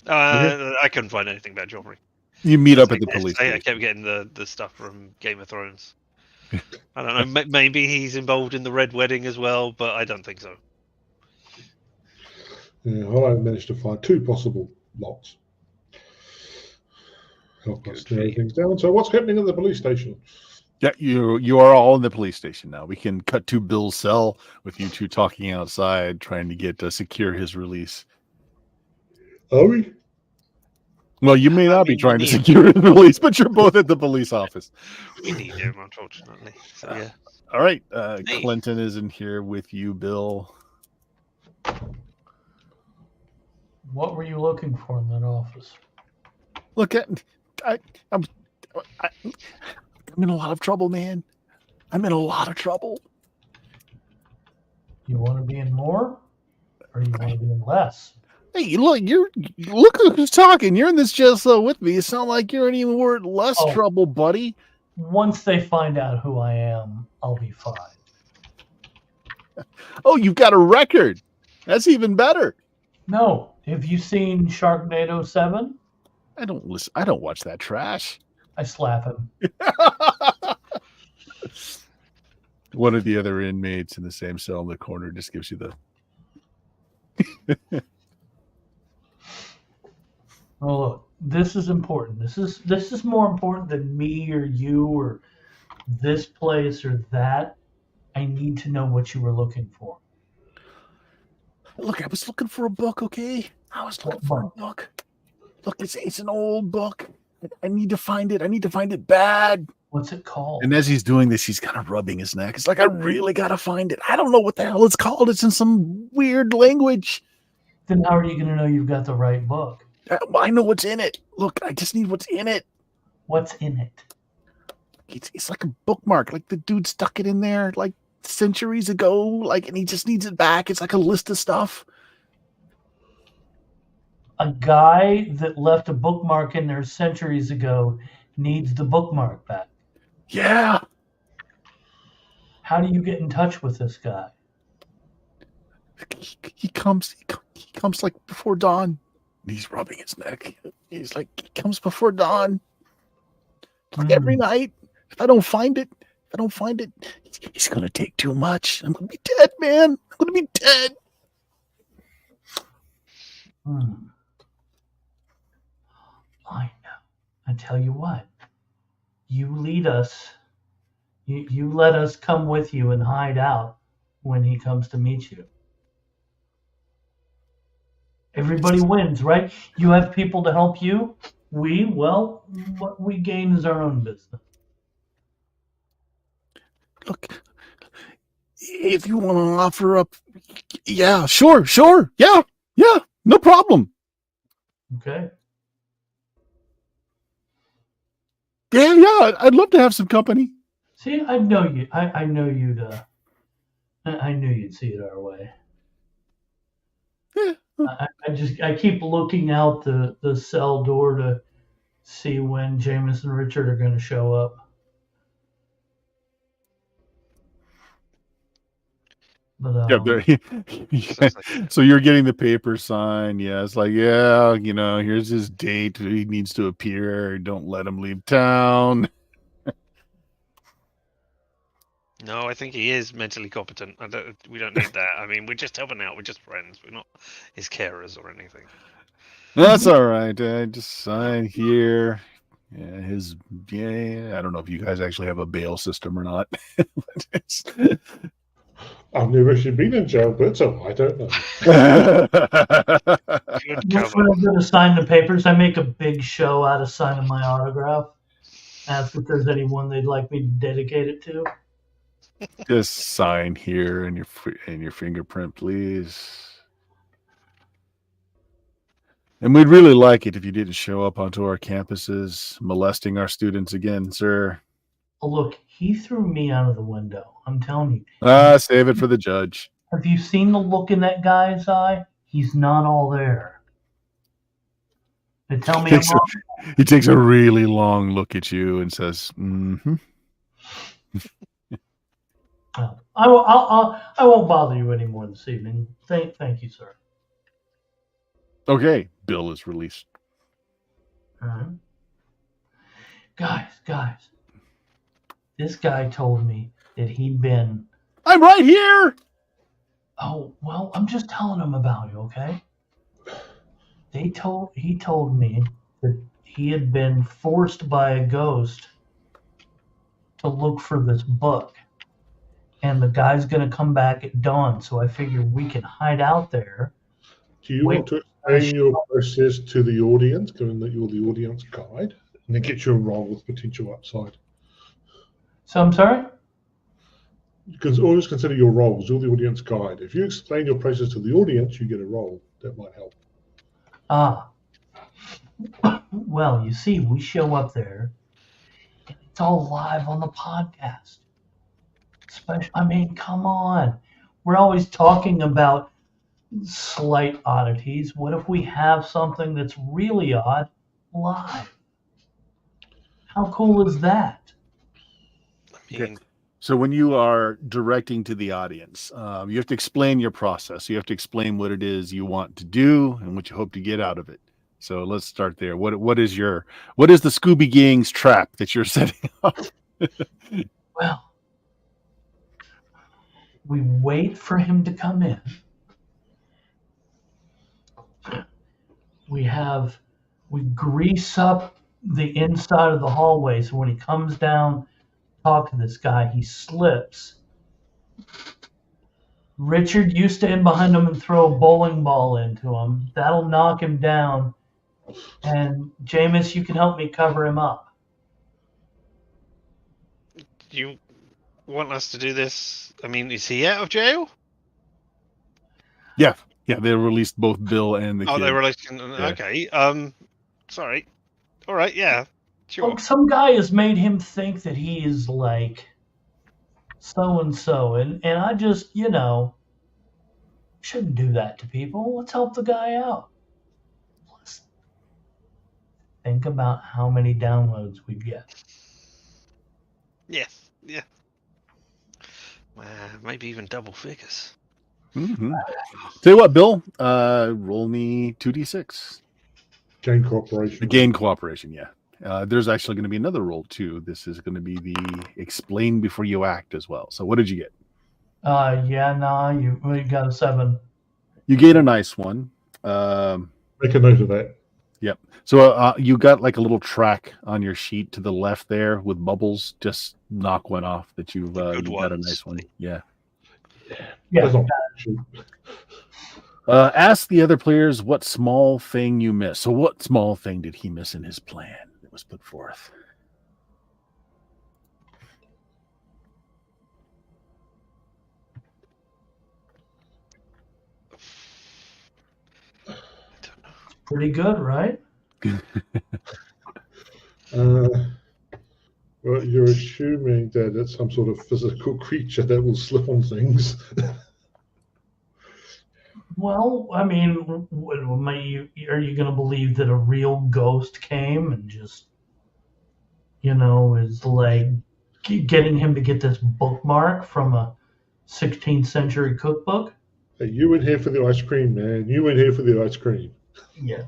I couldn't find anything about Joffrey. You meet up at the police station. I kept getting the stuff from Game of Thrones. I don't know. Maybe he's involved in the Red Wedding as well, but I don't think so. Yeah, I managed to find two possible lots. Help us narrow things down. So what's happening at the police station? Yeah, you are all in the police station now. We can cut to Bill's cell with you two talking outside, trying to get secure his release. Are we? Well, you may not be trying to secure his release, but you're both at the police office. We need him, unfortunately. So yeah. All right, Clinton is in here with you, Bill. What were you looking for in that office? Look, I'm in a lot of trouble, man. I'm in a lot of trouble. You want to be in more, or you want to be in less? Hey, look who's talking. You're in this jail cell with me. You sound like you're in even less trouble, buddy. Once they find out who I am, I'll be fine. Oh, you've got a record. That's even better. No. Have you seen Sharknado 7? I don't listen. I don't watch that trash. I slap him. One of the other inmates in the same cell in the corner just gives you the... Oh, look. this is important. This is more important than me or you or this place or that. I need to know what you were looking for. Look, I was looking for a book, okay? I was looking for a book. Look, it's an old book. I need to find it. I need to find it bad. What's it called? And as he's doing this, he's kind of rubbing his neck. It's like, I really got to find it. I don't know what the hell it's called. It's in some weird language. Then how are you going to know you've got the right book? I know what's in it. Look, I just need what's in it. What's in it? It's like a bookmark. Like the dude stuck it in there like centuries ago. Like, and he just needs it back. It's like a list of stuff. A guy that left a bookmark in there centuries ago needs the bookmark back. Yeah. How do you get in touch with this guy? He comes like before dawn. He's rubbing his neck. He's like, he comes before dawn. Like every night. If I don't find it, he's going to take too much. I'm going to be dead, man. I'm going to be dead. I know. I tell you what. You lead us. You let us come with you and hide out when he comes to meet you. Everybody wins, right? You have people to help you. What we gain is our own business. Look, if you want to offer up, yeah, sure, yeah, no problem. Okay. Yeah, I'd love to have some company. See, I know you. I know you'd. I knew you'd see it our way. Yeah. I keep looking out the cell door to see when Jameis and Richard are going to show up. But so you're getting the paper signed. Yeah, it's like, yeah, here's his date. He needs to appear. Don't let him leave town. No, I think he is mentally competent. We don't need that. I mean, we're just helping out. We're just friends. We're not his carers or anything. That's all right. I just sign here. Yeah, I don't know if you guys actually have a bail system or not. I've never actually been in jail, but so I don't know. When I'm going to sign the papers, I make a big show out of signing my autograph. Ask if there's anyone they'd like me to dedicate it to. Just sign here and your fingerprint, please. And we'd really like it if you didn't show up onto our campuses molesting our students again, sir. Oh, look, he threw me out of the window. I'm telling you. Save it for the judge. Have you seen the look in that guy's eye? He's not all there. They tell me he takes a really long look at you and says, "Mm-hmm." Well, I won't bother you anymore this evening. Thank you, sir. Okay, bill is released. Guys, this guy told me that he'd been. I'm right here. Oh well, I'm just telling him about you, okay? He told me that he had been forced by a ghost to look for this book. And the guy's going to come back at dawn, so I figure we can hide out there. Do you want to explain your process to the audience, given that you're the audience guide, and then get your role with potential upside? So I'm sorry? You can always consider your roles. You're the audience guide. If you explain your process to the audience, you get a role. That might help. Well, you see, we show up there, and it's all live on the podcast. Come on. We're always talking about slight oddities. What if we have something that's really odd live? How cool is that? Okay. So when you are directing to the audience, you have to explain your process. You have to explain what it is you want to do and what you hope to get out of it. So let's start there. What is the Scooby Gang's trap that you're setting up? Well, we wait for him to come in. We have We grease up the inside of the hallway so when he comes down, talk to this guy, he slips. Richard, you stand behind him and throw a bowling ball into him. That'll knock him down. And Jameis, you can help me cover him up. Do you want us to do this? I mean, is he out of jail? Yeah, they released both Bill and the kid. They released. Okay. Sorry. All right. Yeah. Sure. Look, some guy has made him think that he is like so and so, and I just, shouldn't do that to people. Let's help the guy out. Let's think about how many downloads we'd get. Yes. Yeah. Maybe even double figures. Mm-hmm. Tell you what, Bill, roll me 2d6. Gain cooperation. Gain cooperation, yeah. There's actually going to be another roll, too. This is going to be the explain before you act as well. So what did you get? You got a 7. You get a nice one. Make a note of that. Yep. So you got like a little track on your sheet to the left there with bubbles. Just knock one off that you've got a nice one. Yeah. Yeah. Ask the other players what small thing you missed. So what small thing did he miss in his plan that was put forth? Pretty good, right? Well, you're assuming that it's some sort of physical creature that will slip on things. Well, I mean, are you going to believe that a real ghost came and just, is like getting him to get this bookmark from a 16th century cookbook? Hey, you went here for the ice cream, man. You went here for the ice cream. Yeah.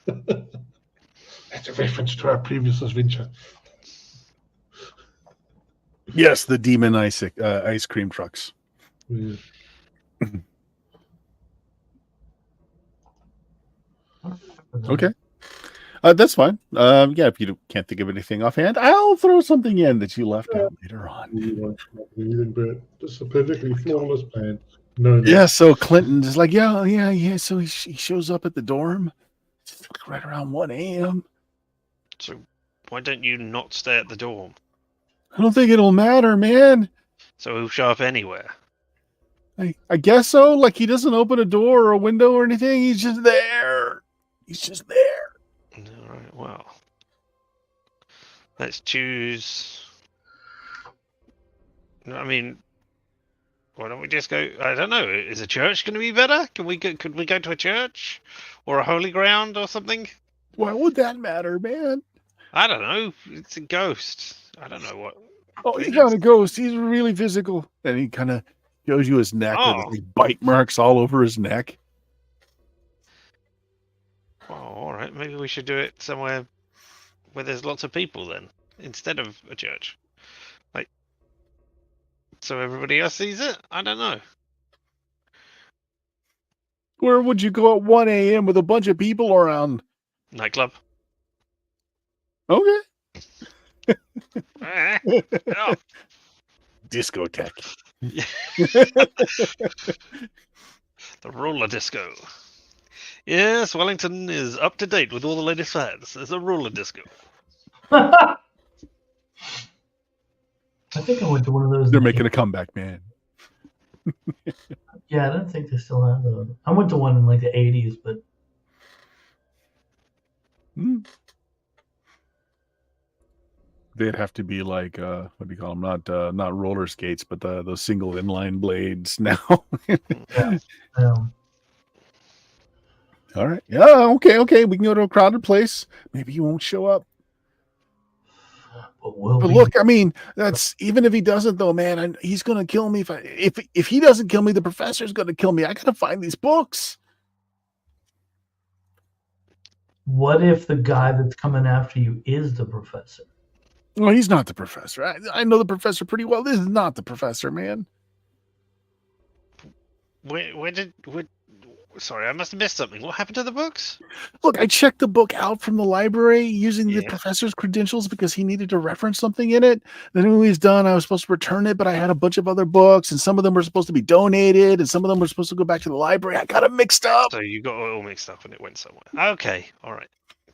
That's a reference to our previous adventure. Yes, the demon ice cream trucks. Yeah. Okay. That's fine. If you can't think of anything offhand, I'll throw something in that you left out later on. But it's a perfectly flawless plan. No. Yeah, so Clinton is like, yeah. So he shows up at the dorm right around 1 a.m. So why don't you not stay at the dorm? I don't think it'll matter, man. So he'll show up anywhere. I guess so. Like, he doesn't open a door or a window or anything. He's just there. All right, well. Let's choose. I mean, why don't we just go? I don't know. Is a church going to be better? Could we go to a church or a holy ground or something? Why would that matter, man? I don't know. It's a ghost. I don't know what. Oh, he's not a ghost. He's really physical. And he kind of shows you his neck with like bite marks all over his neck. Oh, all right. Maybe we should do it somewhere where there's lots of people then, instead of a church. Like, so everybody else sees it? I don't know. Where would you go at 1 a.m. with a bunch of people around? Nightclub. Okay. Oh. Discotheque. The roller disco. Yes, Wellington is up to date with all the latest fads. There's a roller disco. I think I went to one of those. They're making a comeback, man. Yeah, I don't think they still have those. I went to one in like the 80s, but they'd have to be like what do you call them? Not roller skates, but those single inline blades now. yeah. All right. Yeah, okay. We can go to a crowded place. Maybe he won't show up. But look, I mean, that's even if he doesn't, though, man. He's gonna kill me if he doesn't kill me. The professor's gonna kill me. I gotta find these books. What if the guy that's coming after you is the professor? Well, he's not the professor. I know the professor pretty well. This is not the professor, man. Sorry, I must have missed something. What happened to the books? Look, I checked the book out from the library using the Yeah. professor's credentials because he needed to reference something in it. Then when he was done, I was supposed to return it, but I had a bunch of other books, and some of them were supposed to be donated, and some of them were supposed to go back to the library. I got them mixed up. So you got it all mixed up and it went somewhere. Okay, all right.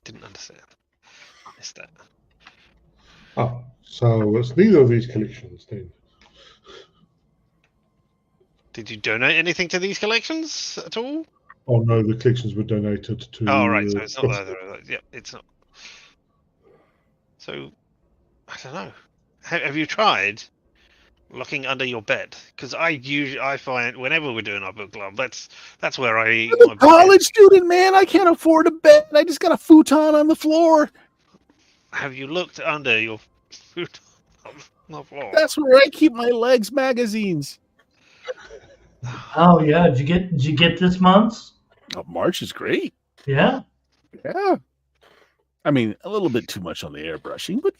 Didn't understand. Missed that. Oh, so it's neither of these collections then. Did you donate anything to these collections at all? Oh no, the collections were donated to. Oh, right. So it's not Bookstore. either of those. Yep, it's not. So, I don't know. Have you tried looking under your bed? Because I find whenever we're doing our book club, that's where I. I'm a college student, man. I can't afford a bed. I just got a futon on the floor. Have you looked under your foot on the floor? That's where I keep my legs magazines. Oh yeah, did you get this month's? Oh, March is great. Yeah. Yeah. I mean, a little bit too much on the airbrushing, but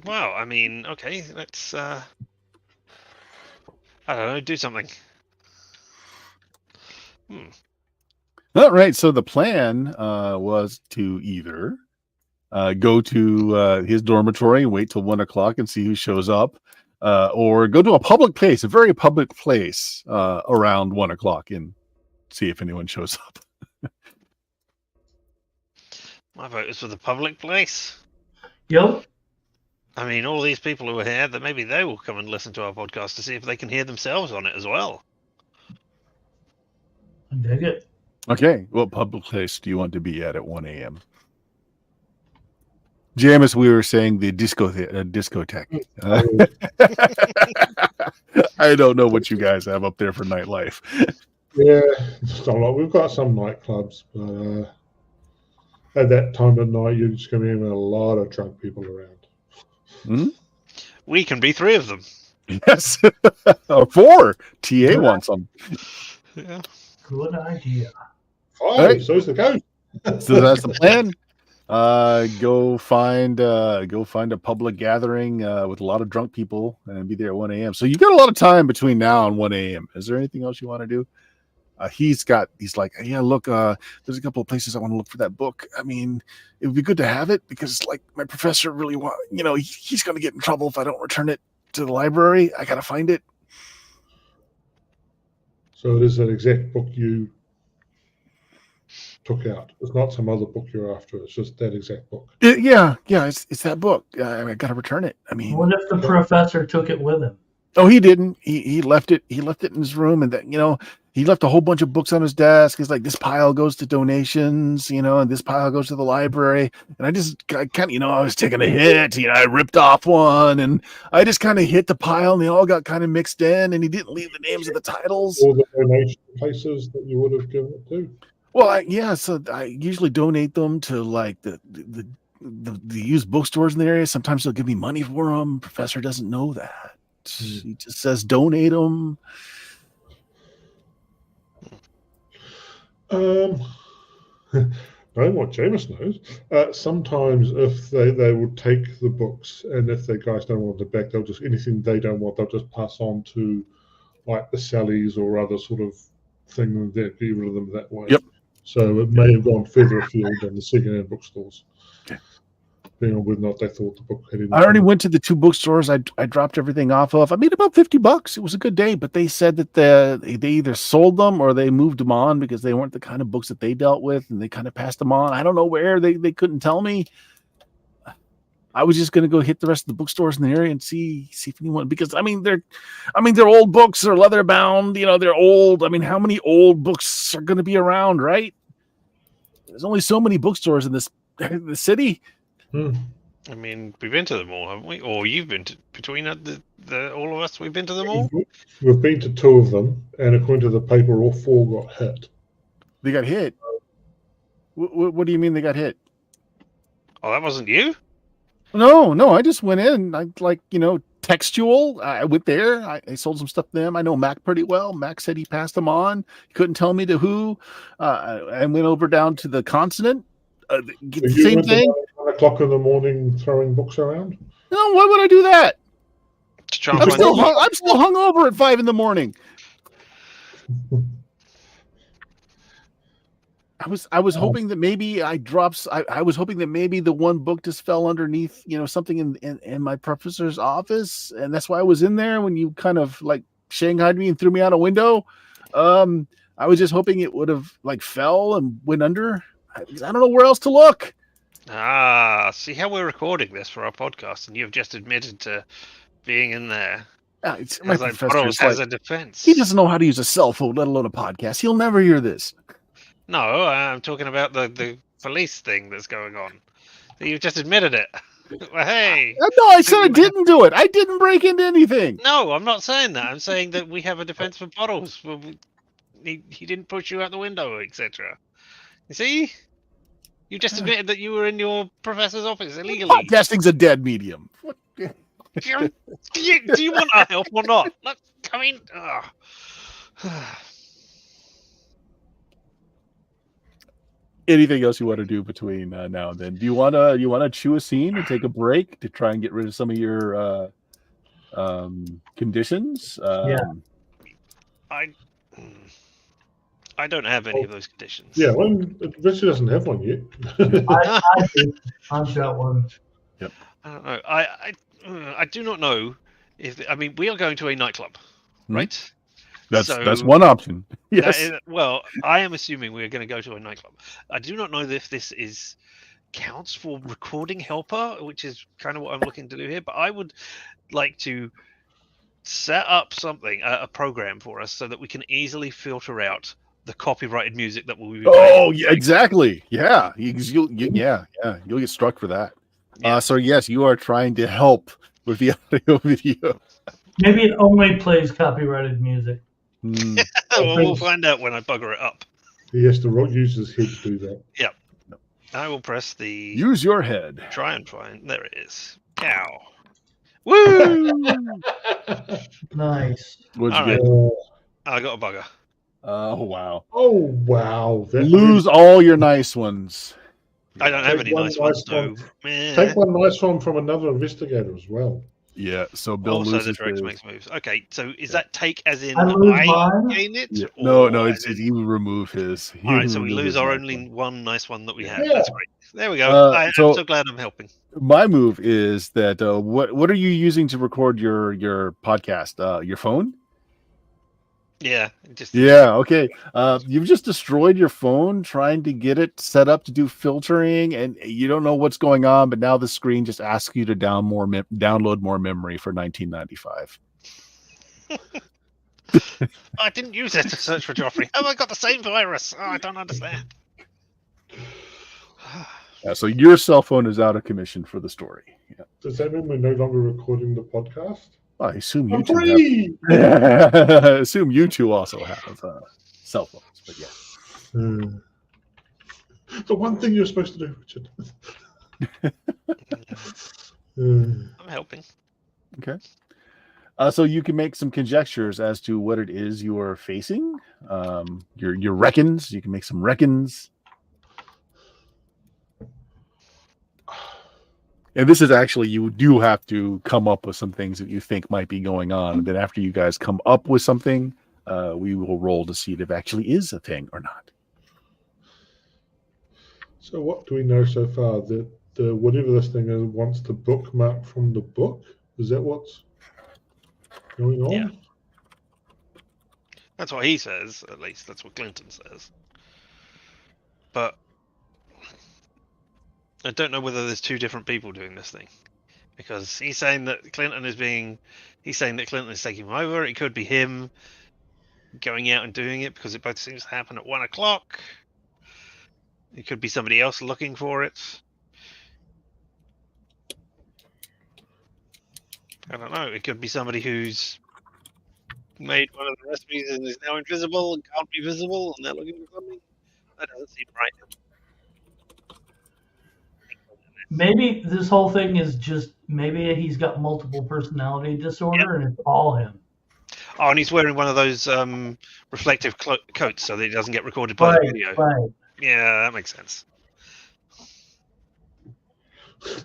Wow, I mean, okay, let's I don't know, do something. All right. So the plan was to either go to his dormitory and wait till 1 o'clock and see who shows up, or go to a public place, a very public place around 1 o'clock and see if anyone shows up. My vote is for the public place. Yep. I mean, all these people who are here, that maybe they will come and listen to our podcast to see if they can hear themselves on it as well. I dig it. Okay. What public place do you want to be at 1 a.m.? Jamis, we were saying the discotheque. I don't know what you guys have up there for nightlife. Yeah, it's not a lot. We've got some nightclubs, but at that time of night, you're just going to have a lot of drunk people around. Hmm? We can be 3 of them. Yes. Or 4. TA wants them. Yeah. Good idea. 5, right. so's the ghost. So that's the plan. Go find a public gathering with a lot of drunk people and be there at 1 a.m. So you've got a lot of time between now and 1 a.m. Is there anything else you want to do? He's like, yeah, look, there's a couple of places I want to look for that book. I mean, it would be good to have it because like my professor really he's going to get in trouble if I don't return it to the library. I got to find it. So it is that exact book you took out. It's not some other book you're after. It's just that exact book. Yeah. It's that book. I got to return it. I mean, What if the professor took it with him? Oh, he didn't. He left it. He left it in his room, and that he left a whole bunch of books on his desk. It's like this pile goes to donations, and this pile goes to the library. And I kind of, I was taking a hit. I ripped off one, and I just kind of hit the pile, and they all got kind of mixed in. And he didn't leave the names of the titles. All the donation places that you would have given it to. Well, so I usually donate them to like the used bookstores in the area. Sometimes they'll give me money for them. Professor doesn't know that. He just says donate them. Knowing what James knows, sometimes if they will take the books, and if the guys don't want it back, they'll just anything they don't want, they'll just pass on to like the Sallies or other sort of thing. They get rid of them that way. Yep. So it may have gone further afield than the second-hand bookstores. Depending on whether or not they thought the book had anything. I already went to the 2 bookstores I dropped everything off of. I made about $50. It was a good day, but they said that they either sold them or they moved them on because they weren't the kind of books that they dealt with, and they kind of passed them on. I don't know where. They couldn't tell me. I was just going to go hit the rest of the bookstores in the area and see if anyone, because they're old books, they're leather bound, they're old. I mean, how many old books are going to be around, right? There's only so many bookstores in the city. I mean, we've been to them all, haven't we? Or you've been to, between all of us, we've been to them all? We've been to 2 of them, and according to the paper, all 4 got hit. They got hit? What do you mean they got hit? Oh, that wasn't you? No, I just went in. I textual. I went there. I sold some stuff to them. I know Mac pretty well. Mac said he passed them on. He couldn't tell me to who. I went over down to the Continent. Same thing. 1 o'clock in the morning throwing books around? No, why would I do that? To try I'm and still, find I'm still hungover at 5 in the morning. I was hoping that maybe I was hoping that maybe the one book just fell underneath, something in my professor's office, and that's why I was in there when you kind of like shanghaied me and threw me out a window. I was just hoping it would have like fell and went under. I don't know where else to look. See how we're recording this for our podcast, and you've just admitted to being in there. It's my professor has a defense. He doesn't know how to use a cell phone, let alone a podcast. He'll never hear this. No, I'm talking about the police thing that's going on. You've just admitted it. Well, hey. No, I said I didn't do it. I didn't break into anything. No, I'm not saying that. I'm saying that we have a defense for bottles. He didn't push you out the window, etc. You see? You just admitted that you were in your professor's office illegally. Podcasting's a dead medium. What? Do you want our help or not? Look, I mean... Anything else you want to do between now and then? Do you want to chew a scene and take a break to try and get rid of some of your conditions? I don't have any of those conditions. Yeah, well, Richard doesn't have one yet. I do. I've got one. Yep. I don't know. I do not know if we are going to a nightclub, right? That's one option. Yes. Well, I am assuming we are going to go to a nightclub. I do not know if this counts for recording helper, which is kind of what I'm looking to do here. But I would like to set up something, a program for us, so that we can easily filter out the copyrighted music that will be. Oh, yeah, exactly. Yeah, you'll get struck for that. Yeah. So yes, you are trying to help with the audio video. Maybe it only plays copyrighted music. Well, we'll find out when I bugger it up. He has to use his head to do that. Yep. I will press the... Use your head. Try and find... There it is. Cow. Woo! Nice. What'd you get? I got a bugger. Oh, wow. Oh, wow. Lose all your nice ones. I don't have any nice ones, though. Take one nice one from another investigator as well. Yeah, so Bill also loses the director makes moves. Okay, so is that take as in I gain it? Yeah. No, it's he will remove his. All right, so we lose our only one nice one that we have. Yeah. That's great. There we go. I'm so glad I'm helping. My move is that what are you using to record your podcast? Your phone? Yeah. Okay. You've just destroyed your phone trying to get it set up to do filtering, and you don't know what's going on. But now the screen just asks you to download more memory for $19.95. I didn't use it to search for Joffrey. Oh, I got the same virus. Oh, I don't understand. So your cell phone is out of commission for the story. Yeah. Does that mean we're no longer recording the podcast? I assume you two also have cell phones, but yeah. The one thing you're supposed to do, Richard. I'm helping. Okay. So you can make some conjectures as to what it is you are facing. Your reckons. You can make some reckons. And this is actually, you do have to come up with some things that you think might be going on. And then after you guys come up with something, we will roll to see if it actually is a thing or not. So what do we know so far? That the whatever this thing is wants to bookmark from the book? Is that what's going on? Yeah. That's what he says, at least. That's what Clinton says. But I don't know whether there's two different people doing this thing, because he's saying that Clinton is taking him over. It could be him going out and doing it, because it both seems to happen at 1 o'clock. It could be somebody else looking for it. I don't know. It could be somebody who's made one of the recipes and is now invisible and can't be visible, and they're looking for something. That doesn't seem right. Maybe this whole thing is just, maybe he's got multiple personality disorder and it's all him. Oh, and he's wearing one of those reflective coats so that he doesn't get recorded by the video. Right. Yeah, that makes sense.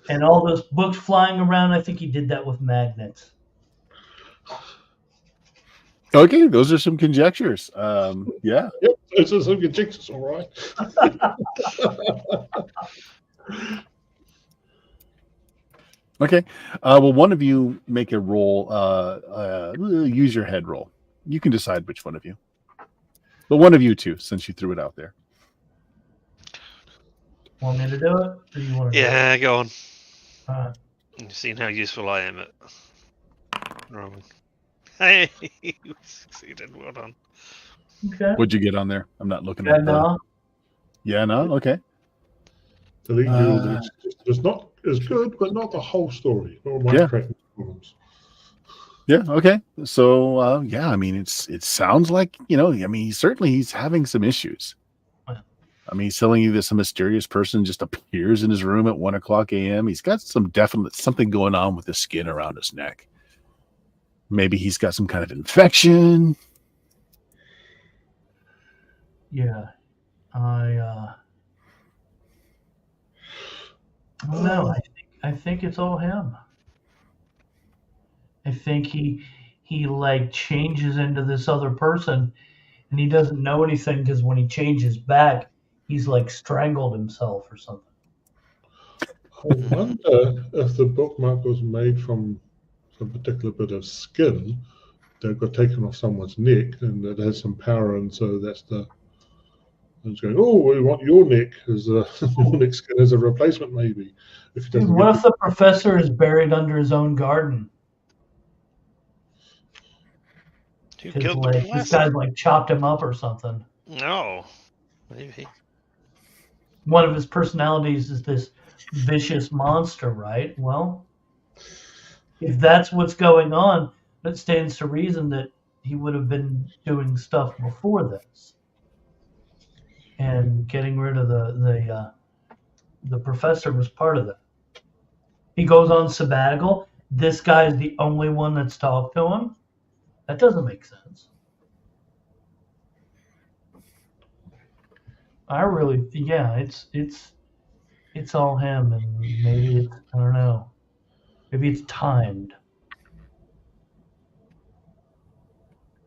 And all those books flying around, I think he did that with magnets. Okay, those are some conjectures. Yeah. Yep, it's some conjectures, all right. Okay. Well, one of you make a roll. Use your head roll. You can decide which one of you. But one of you two, since you threw it out there. Want me to do it? Or do you want to Yeah, go on. do it? All right. You've seen how useful I am at rolling. Hey, you succeeded. Well done. Okay. What'd you get on there? I'm not looking Yeah, at the. no. Yeah, no? Okay. The league rule that it's not as good, but not the whole story. All my problems. Yeah, okay. So, yeah, I mean, it sounds like, I mean, he's having some issues. I mean, he's telling you that some mysterious person just appears in his room at 1:00 a.m. He's got something going on with the skin around his neck. Maybe he's got some kind of infection. Yeah. I don't know. I think it's all him. I think he like changes into this other person, and he doesn't know anything because when he changes back, he's like strangled himself or something. I wonder if the bookmark was made from some particular bit of skin that got taken off someone's neck, and it has some power, and so that's the. It's going. Oh, we want your neck as your neck skin as a replacement, maybe. If he doesn't. What if the professor is buried under his own garden? Who killed the This professor? guy's like chopped him up or something. No, maybe. One of his personalities is this vicious monster, right? Well, if that's what's going on, it stands to reason that he would have been doing stuff before this, and getting rid of the professor was part of that. He goes on sabbatical. This guy's the only one that's talked to him. That doesn't make sense. It's all him, and maybe I don't know. Maybe it's timed.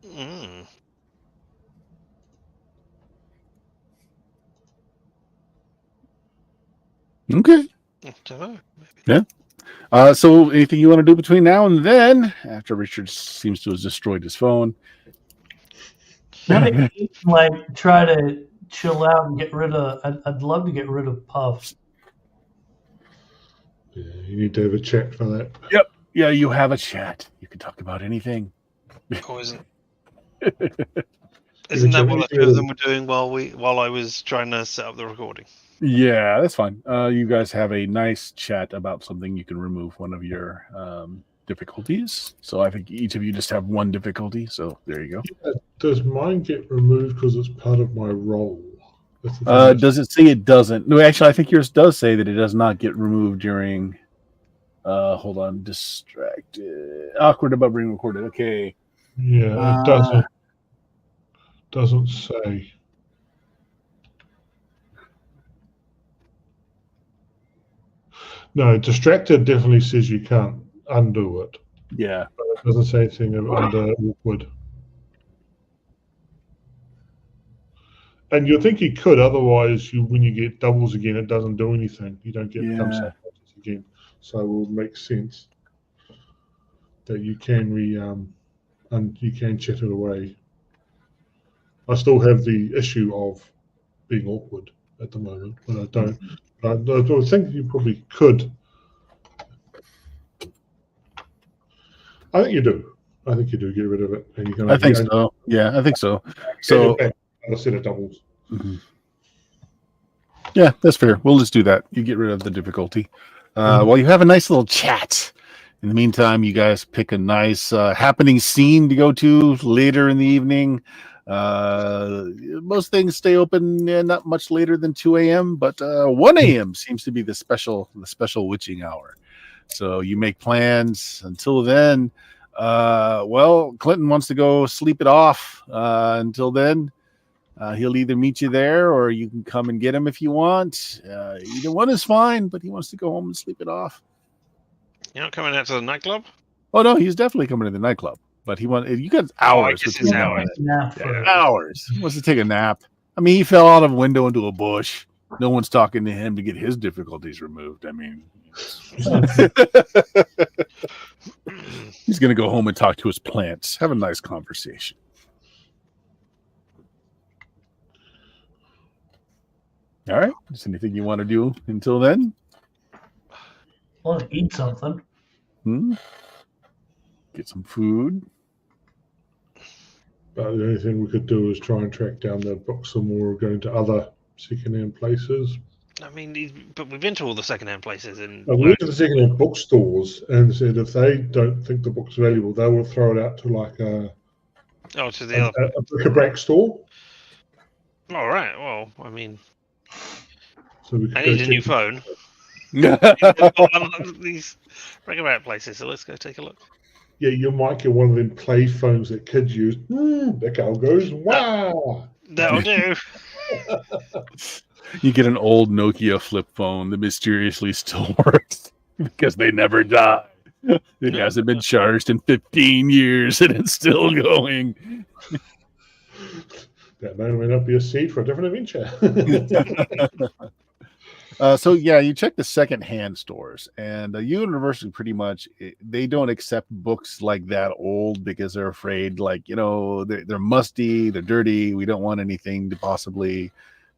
Mm. Okay. I don't know. Yeah. So anything you want to do between now and then, after Richard seems to have destroyed his phone? Like try to chill out and get rid of. I'd love to get rid of Puff. Yeah, you need to have a chat for that. Yep. Yeah, you have a chat. You can talk about anything. Oh, isn't that what the two of them were doing while I was trying to set up the recording? Yeah, that's fine. You guys have a nice chat about something. You can remove one of your difficulties. So I think each of you just have one difficulty. So there you go. Does mine get removed because it's part of my role? Does it say it doesn't? No, actually, I think yours does say that it does not get removed during. Hold on, distracted, awkward about being recorded. Okay. Yeah, it doesn't. Doesn't say. No, distracted definitely says you can't undo it. Yeah. But it doesn't say anything under awkward. And you'd think you could, otherwise, when you get doubles again, it doesn't do anything. You don't get become subconscious again. So it will make sense that you can and you can chat it away. I still have the issue of being awkward at the moment, but I don't. I think you probably could. I think you do. I think you do get rid of it, and you can. I think so. Yeah, I think so. So a set of doubles. Mm-hmm. Yeah, that's fair. We'll just do that. You get rid of the difficulty. While you have a nice little chat. In the meantime, you guys pick a nice happening scene to go to later in the evening. Most things stay open not much later than 2 a.m., but 1 a.m. seems to be the special witching hour. So you make plans until then. Well, Clinton wants to go sleep it off until then. He'll either meet you there or you can come and get him if you want. Either one is fine, but he wants to go home and sleep it off. You're not coming out to the nightclub? Oh no, he's definitely coming to the nightclub. But you got hours between now and then. Hours. He wants to take a nap. I mean, he fell out of a window into a bush. No one's talking to him to get his difficulties removed. I mean, he's going to go home and talk to his plants. Have a nice conversation. All right. Is anything you want to do until then? Well, eat something. Get some food. But the only thing we could do is try and track down the books some more, or go into other second-hand places. I mean, but we've been to all the second-hand places. We went to the second-hand bookstores and said if they don't think the book's valuable, they will throw it out to like a bric-a-brac store. All right. Well, I mean, so we I need a new phone. These bric-a-brac places, so let's go take a look. Yeah, you might get one of them play phones that kids use. The cow goes, wow. That'll do. You get an old Nokia flip phone that mysteriously still works because they never die. It hasn't been charged in 15 years and it's still going. That may or may not be a seed for a different adventure. So yeah, you check the second-hand stores, and University pretty much they don't accept books like that old because they're afraid, like, they're musty, they're dirty. We don't want anything to possibly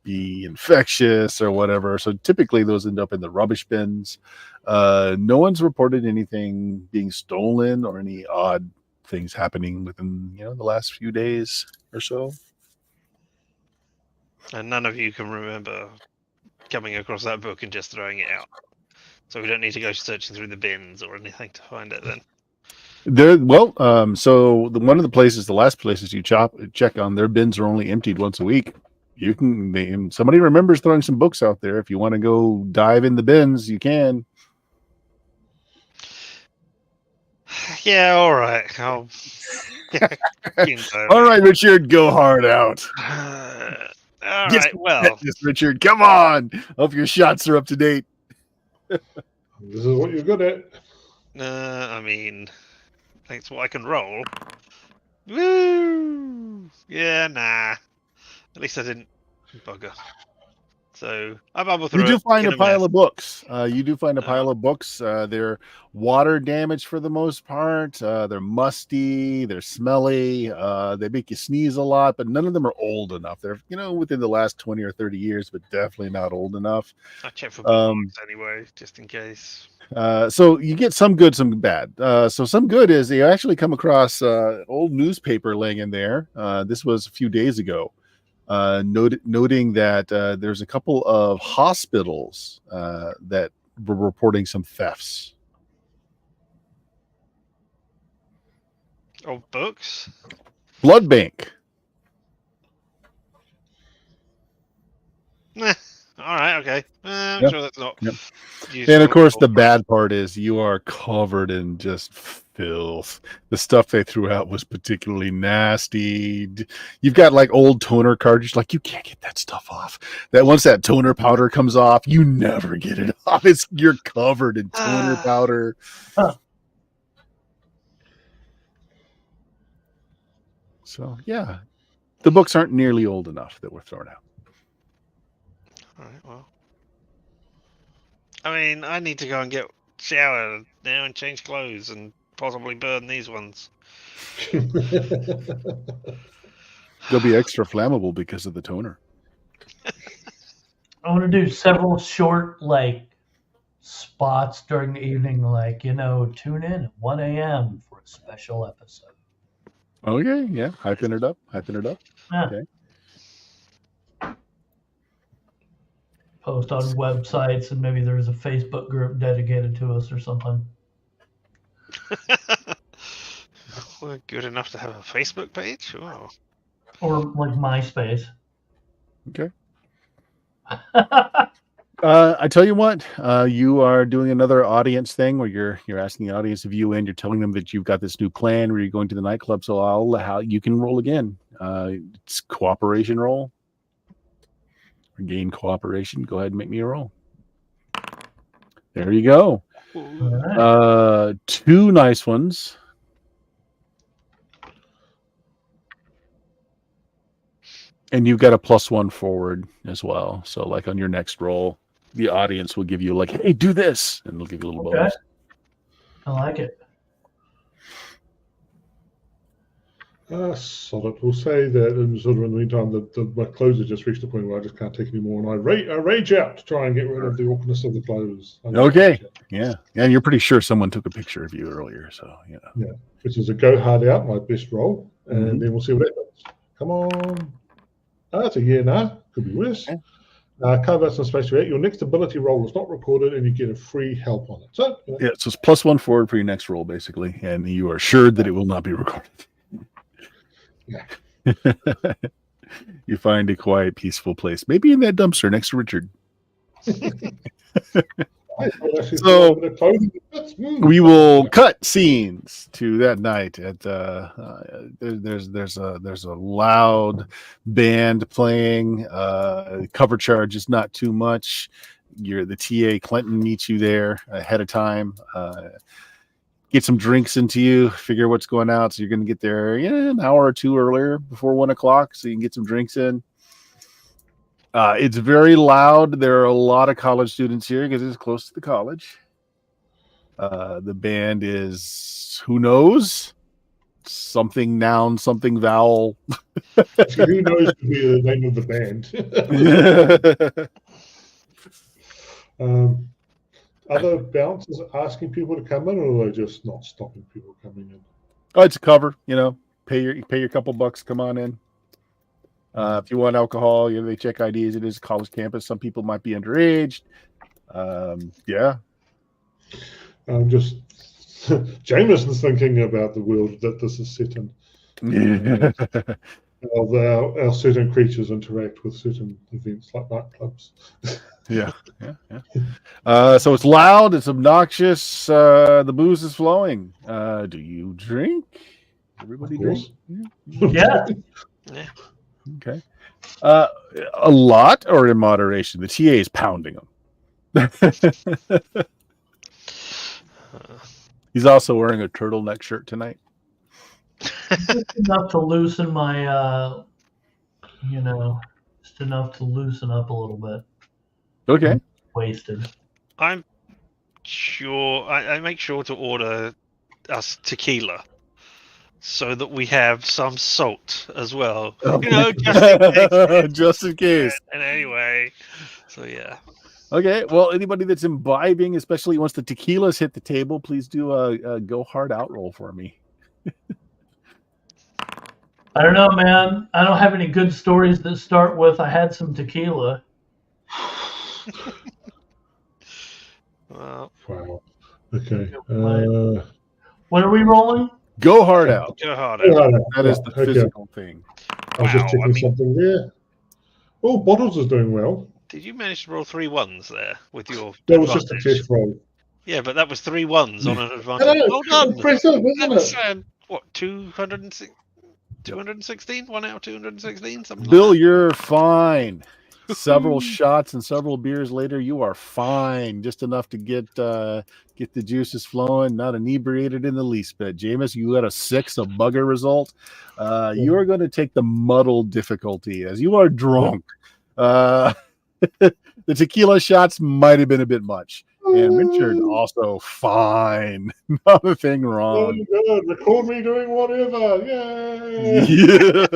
be infectious or whatever. So typically those end up in the rubbish bins. No one's reported anything being stolen or any odd things happening within the last few days or so. And none of you can remember coming across that book and just throwing it out. So we don't need to go searching through the bins or anything to find it then. So one of the last places you check on, their bins are only emptied once a week. Somebody remembers throwing some books out there. If you want to go dive in the bins, you can. Yeah, all right. All right, Richard, go hard out. All right, well. Richard, come on. Hope your shots are up to date. This is what you're good at. I mean, that's what I can roll. Woo! Yeah, nah. At least I didn't bugger. So I bubble through. You do find a pile of books. They're water damaged for the most part. They're musty. They're smelly. They make you sneeze a lot, but none of them are old enough. They're within the last 20 or 30 years, but definitely not old enough. I check for books anyway, just in case. So you get some good, some bad. So some good is you actually come across an old newspaper laying in there. This was a few days ago. Noting that there's a couple of hospitals that were reporting some thefts. Oh, books? Blood bank. All right, okay. I'm sure that's not. Yep. And of course, the bad part is you are covered in just filth. The stuff they threw out was particularly nasty. You've got like old toner cartridge, like you can't get that stuff off. That once that toner powder comes off, you never get it off. You're covered in toner powder. So yeah, the books aren't nearly old enough that were thrown out. All right, well. I mean, I need to go and get showered now and change clothes and possibly burn these ones. They'll be extra flammable because of the toner. I want to do several short, spots during the evening, tune in at 1 a.m. for a special episode. Okay, yeah. Hyping it up. Yeah. Okay. Post on websites, and maybe there's a Facebook group dedicated to us or something. We're good enough to have a Facebook page? Oh. Or like MySpace. Okay. I tell you what, you are doing another audience thing where you're asking the audience to view in. You're telling them that you've got this new plan where you're going to the nightclub. So you can roll again. It's cooperation roll. Or gain cooperation. Go ahead and make me a roll. There you go. Right. 2 nice ones. And you've got a +1 forward as well. So like on your next roll, the audience will give you like, hey, do this. And they'll give you a little bonus. I like it. Solid. We'll say that in the meantime, my clothes have just reached the point where I just can't take any more, and I rage out to try and get rid of the awkwardness of the clothes. Okay. Yeah. And you're pretty sure someone took a picture of you earlier. So, Yeah. Which is a go hard out, my best roll, and then we'll see what happens. Come on. That's a year now. Could be worse. Carve out some space to it. Your next ability roll is not recorded, and you get a free help on it. So, yeah, so it's +1 forward for your next roll, basically, and you are assured that it will not be recorded. Yeah. You find a quiet, peaceful place, maybe in that dumpster next to Richard. So we will cut scenes to that night at there's a loud band playing. Cover charge is not too much. The TA Clinton meets you there ahead of time. Get some drinks into you, figure what's going out. So you're going to get there an hour or two earlier before 1 o'clock so you can get some drinks in. It's very loud. There are a lot of college students here because it's close to the college. The band is, who knows? Something noun, something vowel. Who knows to be the name of the band? Other bouncers asking people to come in, or are they just not stopping people coming in? Oh, it's a cover, pay your couple bucks, come on in. If you want alcohol, they check IDs. It is a college campus. Some people might be underage. Yeah. I'm just Jameson's thinking about the world that this is set in. How certain creatures interact with certain events like nightclubs. Yeah. So it's loud, it's obnoxious, the booze is flowing. Do you drink? Everybody drink? Yeah. Okay. A lot or in moderation? The TA is pounding them. He's also wearing a turtleneck shirt tonight. Just enough to loosen my, just enough to loosen up a little bit. Okay. Wasted. I'm sure I make sure to order us tequila so that we have some salt as well. Just in case. And anyway, so yeah. Okay, well, anybody that's imbibing, especially once the tequilas hit the table, please do a go hard out roll for me. I don't know, man. I don't have any good stories that start with I had some tequila. Wow. Okay. What are we rolling? Go hard out. Go hard out. That is the physical thing. I was just checking something there. Oh, Bottles is doing well. Did you manage to roll 3 1s there with your? That was just a test roll. Yeah, but that was 3 1s on an advantage. Well done. Impressive, isn't it? What, 216? 1 out of 216? Something Bill, like that. you're fine. Several shots and several beers later, you are fine. Just enough to get the juices flowing, not inebriated in the least bit. Jameis, you got a 6, a bugger result. You are going to take the muddled difficulty as you are drunk. The tequila shots might have been a bit much. And Richard also fine. Not a thing wrong. Oh, good. Record me doing whatever. Yay! Yeah.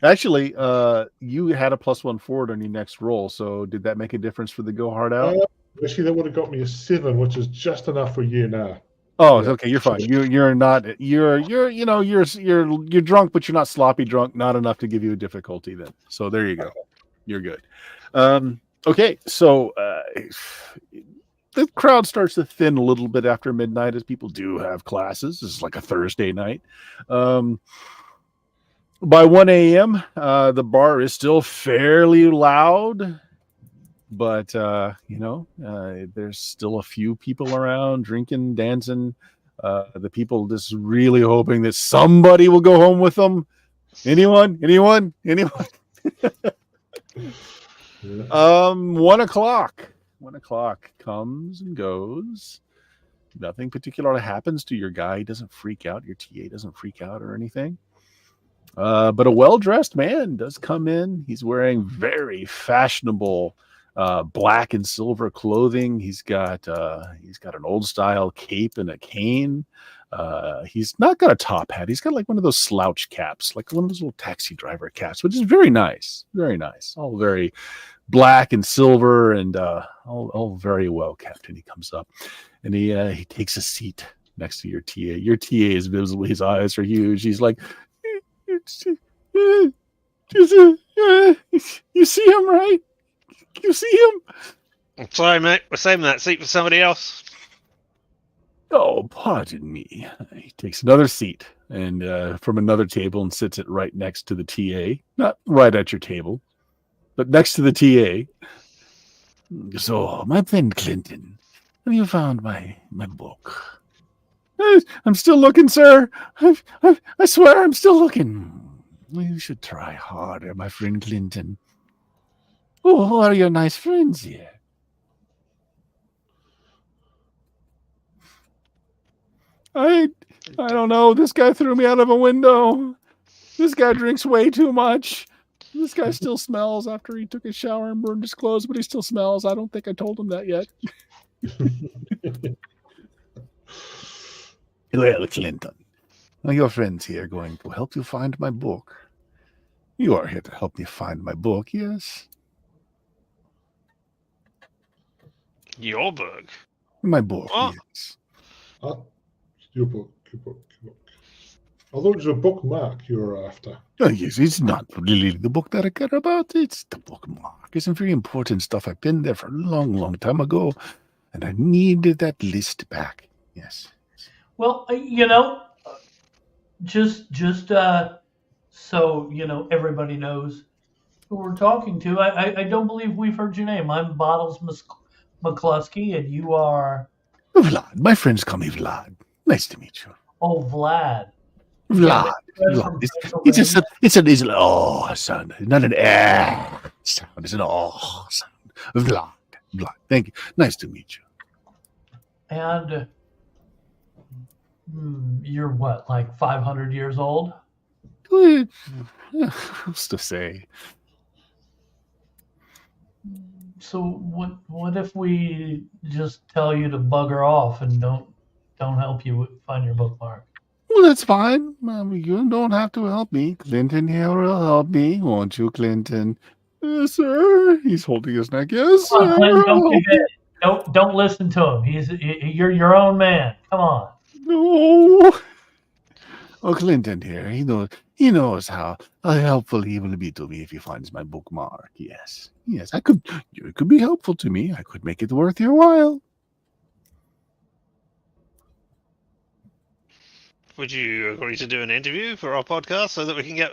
Actually, you had a +1 forward on your next roll. So did that make a difference for the go hard out? Actually, that would have got me a 7, which is just enough for a year now. Oh, yeah. Okay. You're fine. You're not. You're drunk, but you're not sloppy drunk. Not enough to give you a difficulty then. So there you go. You're good. Okay. So the crowd starts to thin a little bit after midnight, as people do have classes. This is like a Thursday night. By 1 a.m., the bar is still fairly loud, but there's still a few people around drinking, dancing. The people just really hoping that somebody will go home with them. Anyone? 1 o'clock. 1 o'clock comes and goes. Nothing particular happens to your guy. He doesn't freak out. Your TA doesn't freak out or anything. But a well-dressed man does come in. He's wearing very fashionable black and silver clothing. He's got an old-style cape and a cane. He's not got a top hat. He's got like one of those slouch caps, like one of those little taxi driver caps, which is very nice. Very nice. All very black and silver and all very well kept. And he comes up and he takes a seat next to your TA. Your TA is visibly, his eyes are huge. He's like, you see him, right? You see him? I'm sorry, mate. We're saving that seat for somebody else. Oh, pardon me. He takes another seat and from another table and sits it right next to the TA. Not right at your table, but next to the TA. So, my friend Clinton, have you found my book? I'm still looking, sir. I swear I'm still looking. You should try harder, my friend Clinton. Oh, who are your nice friends here? I don't know. This guy threw me out of a window. This guy drinks way too much. This guy still smells after he took a shower and burned his clothes, but he still smells. I don't think I told him that yet. Well, Clinton, are your friends here going to help you find my book? You are here to help me find my book, yes? Your book? My book, yes. Your book. I thought it was a bookmark you were after. Oh, yes, it's not really the book that I care about. It's the bookmark. It's some very important stuff. I've been there for a long, long time ago, and I needed that list back. Yes. Well, just so everybody knows who we're talking to. I don't believe we've heard your name. I'm Bottles McCluskey, and you are Vlad. My friends call me Vlad. Nice to meet you. Oh, Vlad. Vlad. It's an oh sound, not an sound. It's an oh sound. Vlad. Thank you. Nice to meet you. And you're what, like 500 years old? Who's to say? So what if we just tell you to bugger off and don't help you find your bookmark? Well, that's fine. You don't have to help me. Clinton here will help me, won't you, Clinton? Yes, sir. He's holding his neck. Yes, sir. Don't listen to him. You're your own man. Come on. No. Oh, Clinton here. He knows how helpful he will be to me if he finds my bookmark. Yes. It could be helpful to me. I could make it worth your while. Would you agree to do an interview for our podcast so that we can get,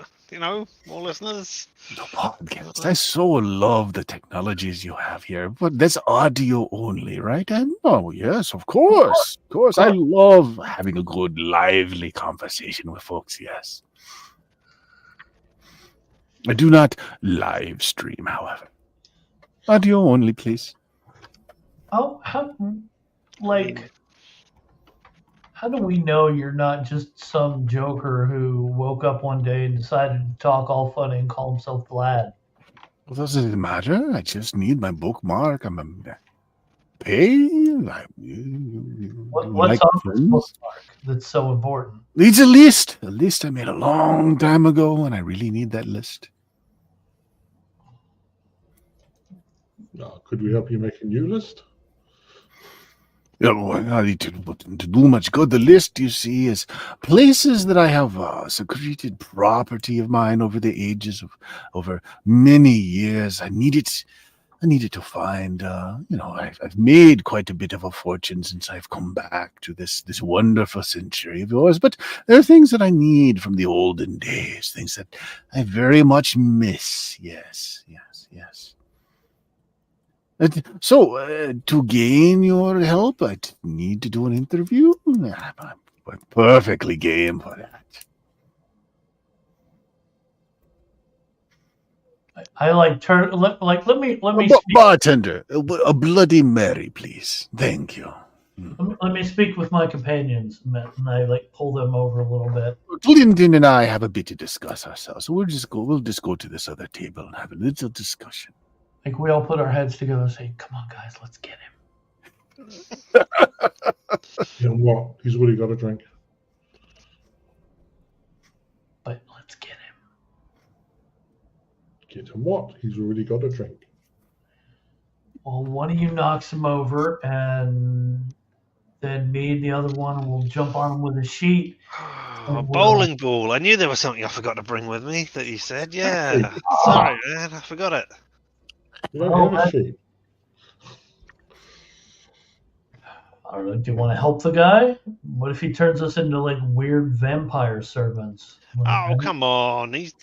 more listeners? The podcast. I so love the technologies you have here, but that's audio only, right? And oh, yes, of course. Of course. I love having a good, lively conversation with folks, yes. I do not live stream, however. Audio only, please. How do we know you're not just some joker who woke up one day and decided to talk all funny and call himself Vlad? Well, doesn't it matter? I just need my bookmark. I'm a pay. What's on this bookmark that's so important? It's a list. A list I made a long time ago, and I really need that list. Could we help you make a new list? I need to do much good. The list, you see, is places that I have secreted property of mine over the ages of over many years. I needed to find. I've made quite a bit of a fortune since I've come back to this wonderful century of yours. But there are things that I need from the olden days, things that I very much miss. Yes. So, to gain your help, I need to do an interview. I'm perfectly game for that. I like turn let me speak. Bartender, a Bloody Mary, please. Thank you. Let me speak with my companions, and I like pull them over a little bit. Clinton and I have a bit to discuss ourselves, so we'll just go to this other table and have a little discussion. Like we all put our heads together and say, "Come on, guys, let's get him." You know what? He's already got a drink. But let's get him. Get him what? He's already got a drink. Well, one of you knocks him over, and then me and the other one will jump on him with a sheet. A bowling ball. I knew there was something I forgot to bring with me that you said. Yeah. Sorry, man. I forgot it. You don't have a sheet. I don't know. Do you want to help the guy? What if he turns us into like weird vampire servants? Oh, come on. He's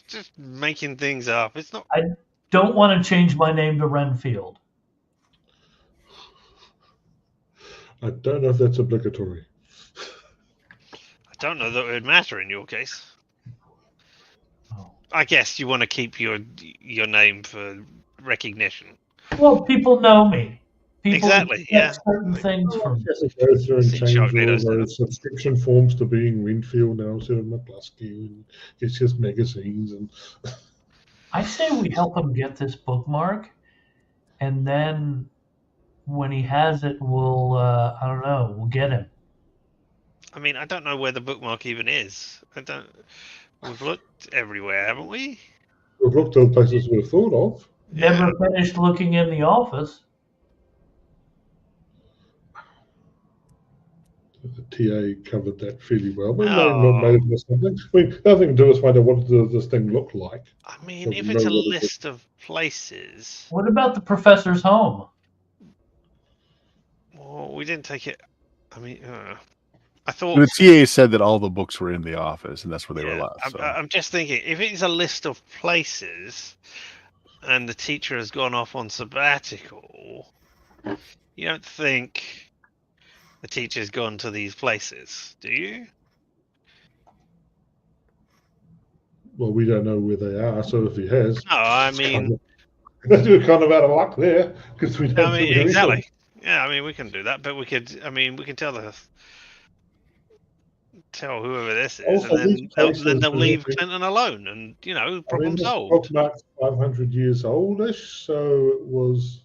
just making things up. It's not. I don't want to change my name to Renfield. I don't know if that's obligatory. I don't know that it would matter in your case. Oh. I guess you want to keep your name for recognition. Well, people know me. People Exactly, get yeah. certain things from me. Yes, it goes through and See, change Sharknado all said those subscription forms to being Winfield now instead of McCluskey, and it's just magazines and. I say we help him get this bookmark, and then when he has it, we'll I don't know, we'll get him. I mean, I don't know where the bookmark even is. We've looked everywhere, haven't we? We've looked at places we've thought of. Never finished looking in the office. The TA covered that fairly well, but maybe something. I mean, the other thing to do is find out what does this thing look like. I mean, So if we it's a know what it list of places, What about the professor's home? well, we didn't take it. I mean, I thought The TA said that all the books were in the office, and that's where they were left. So. I'm just thinking, if it's a list of places, and the teacher has gone off on sabbatical, you don't think the teacher's gone to these places, do you? Well, we don't know where they are, so if he has, No, I mean, we're kind of out of luck there because we don't. I mean, exactly. Yeah, I mean, we can do that, but we could. I mean, we can tell whoever this is, Also, and then they'll leave places- Clinton alone, and problem I mean, this solved. bookmark's 500 years oldish, so it was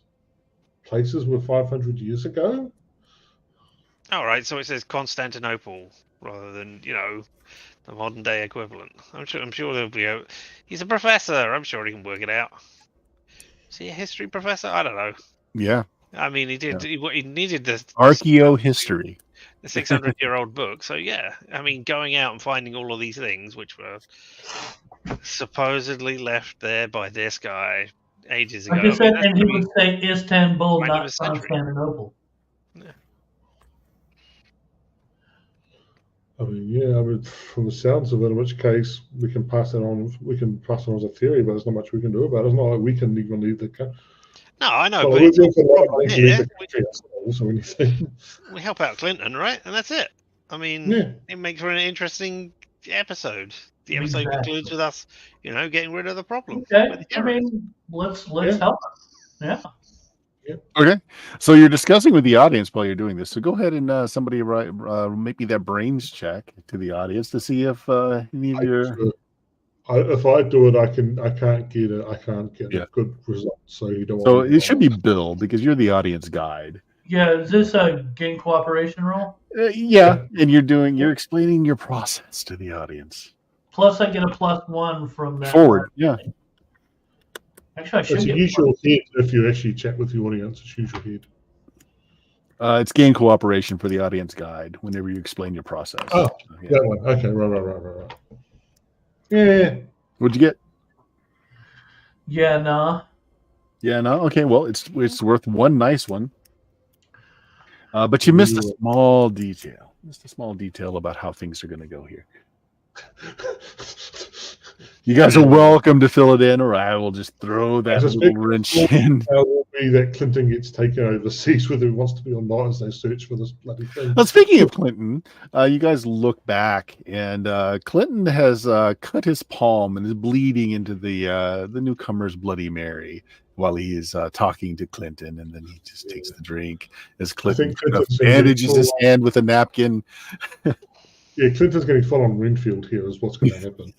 places were 500 years ago. All right, so it says Constantinople rather than the modern day equivalent. I'm sure there'll be a. He's a professor. I'm sure he can work it out. Is he a history professor? I don't know. Yeah. I mean, he did. Yeah. He needed the Archaeohistory. the 600-year-old book. So yeah, I mean, going out and finding all of these things, which were supposedly left there by this guy ages ago. Like I said, that's and he gonna would say Istanbul, Might have not a century. Constantinople. I mean, yeah. I mean, from the sounds of it, in which case we can pass it on. We can pass it on as a theory, but there's not much we can do about it. It's not like we can even leave the country. No, I know, Well, but we're it's doing a lot of problem things to leave here. the country ourselves or anything. We help out Clinton, right? And that's it. I mean, Yeah. it makes for an interesting episode. The episode Exactly. concludes with us, getting rid of the problem. Okay, with the I terrorists. mean, let's Yeah. help him. Yeah. Okay. So you're discussing with the audience while you're doing this. So go ahead and somebody write maybe that brains check to the audience to see if any of your. If I do it, I can't get it. I can't get Yeah. a good result. So you don't. So want me it to should be Bill because you're the audience guide. Yeah, is this a gain cooperation roll? Yeah, and you're explaining your process to the audience. Plus, I get a +1 from that. Forward, yeah. Actually, I should It's a get. usual head if you actually chat with the audience. It's usual head. It's gain cooperation for the audience guide whenever you explain your process. Oh, Yeah. that one. Okay, right. Yeah. What'd you get? Yeah, nah. Yeah, no. Okay, well, it's worth one nice one. But you missed a small detail. Missed a small detail about how things are going to go here. You guys are welcome to fill it in, or I will just throw that little wrench in. Will be be that Clinton gets taken overseas, whether he wants to be or not, as they search for this bloody thing. Well, speaking of Clinton, you guys look back, and Clinton has cut his palm and is bleeding into the newcomer's Bloody Mary while he is talking to Clinton, and then he just takes the drink as Clinton bandages his hand with a napkin. Yeah, Clinton's getting full on Renfield here is what's going to happen.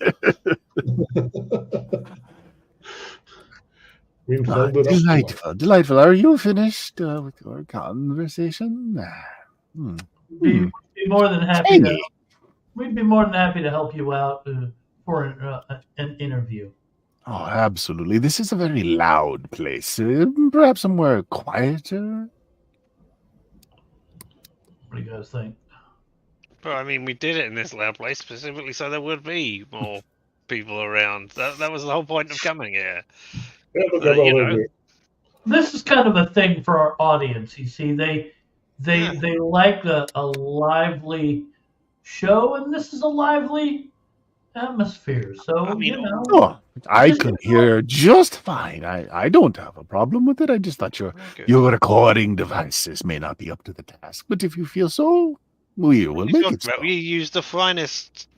Delightful. Are you finished with your conversation? We'd be more than happy. We'd be more than happy to help you out for an interview. Oh, absolutely. This is a very loud place. Perhaps somewhere quieter. What do you guys think? Well, I mean, we did it in this loud place specifically so there would be more people around. That was the whole point of coming here. This is kind of a thing for our audience. You see, they like a lively show, and this is a lively atmosphere. So I mean, I can hear just fine. I don't have a problem with it. I just thought your recording devices may not be up to the task, but if you feel so, we will make it. We use the finest.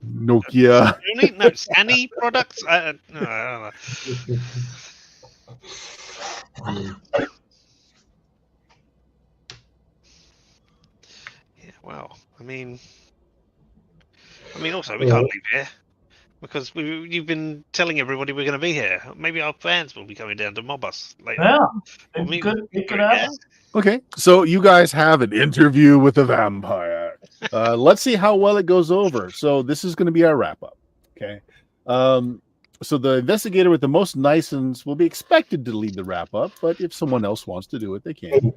Nokia. No, Sany products. I don't know. Yeah, well, I mean, also we can't leave here because you've been telling everybody we're going to be here. Maybe our fans will be coming down to mob us later. Yeah, it could happen. Okay, so you guys have an interview with a vampire. Let's see how well it goes over. So this is going to be our wrap up. Okay. So the investigator with the most nice-uns will be expected to lead the wrap up, but if someone else wants to do it, they can.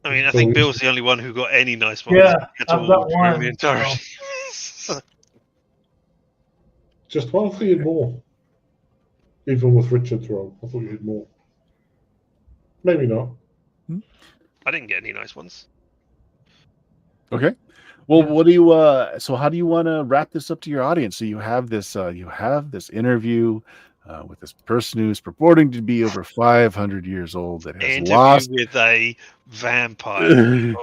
I mean, I think Bill's the only one who got any nice ones. Yeah, I've got one. The entire... Just one. I thought you had more. Even with Richard's role, I thought you had more. Maybe not. I didn't get any nice ones. Okay. Well, what do you? So, how do you want to wrap this up to your audience? So, you have this interview with this person who's purporting to be over 500 years old that has lost with a vampire.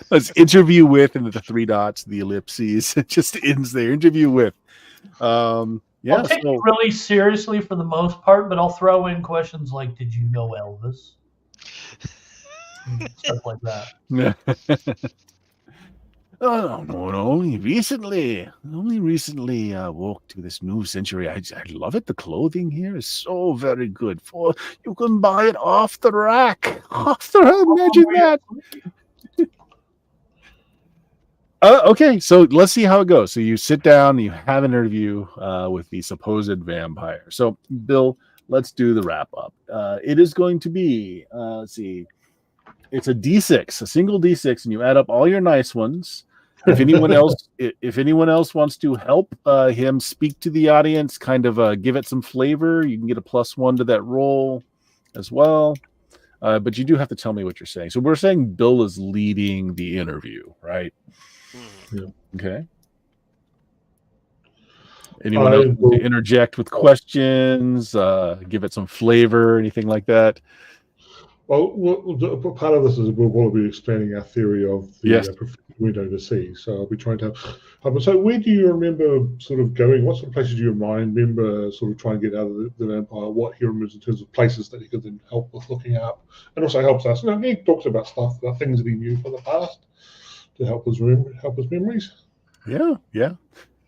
Let's interview with, and the 3 dots, the ellipses. It just ends there. Interview with. I'll take it really seriously for the most part, but I'll throw in questions like, "Did you know Elvis?" Stuff like that. Oh, no, only recently woke to this new century. I love it. The clothing here is so very good. You can buy it off the rack. Imagine that. Okay, so let's see how it goes. So you sit down, you have an interview with the supposed vampire. So, Bill, let's do the wrap up. It is going to be, let's see, it's a D6, a single D6, and you add up all your nice ones. If anyone else wants to help him speak to the audience, kind of give it some flavor, you can get a +1 to that roll as well. But you do have to tell me what you're saying. So we're saying Bill is leading the interview, right? Yeah. Okay. Anyone else want to interject with questions, give it some flavor, anything like that? Well, part of this is we'll be expanding our theory of the window to see. So I'll be trying to have. So where do you remember sort of going? What sort of places do you remember sort of trying to get out of the vampire? What he remembers in terms of places that he could then help with looking up, and also helps us. He talks about stuff, about things that he knew from the past to help his memories. Yeah.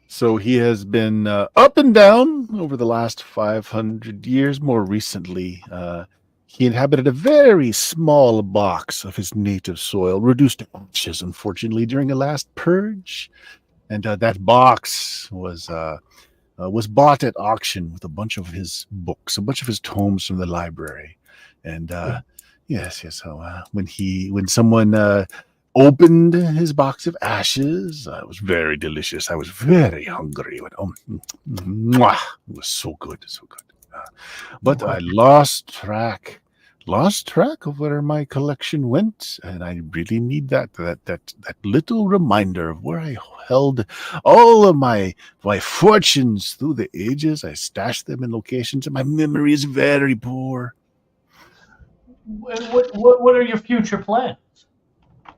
So he has been up and down over the last 500 years. More recently, he inhabited a very small box of his native soil, reduced to ashes, unfortunately, during a last purge. And that box was bought at auction with a bunch of his books, a bunch of his tomes from the library. And yes. So when someone opened his box of ashes, it was very delicious. I was very hungry. It was so good. But I lost track lost track of where my collection went, and I really need that little reminder of where I held all of my fortunes through the ages. I stashed them in locations, and my memory is very poor. What are your future plans?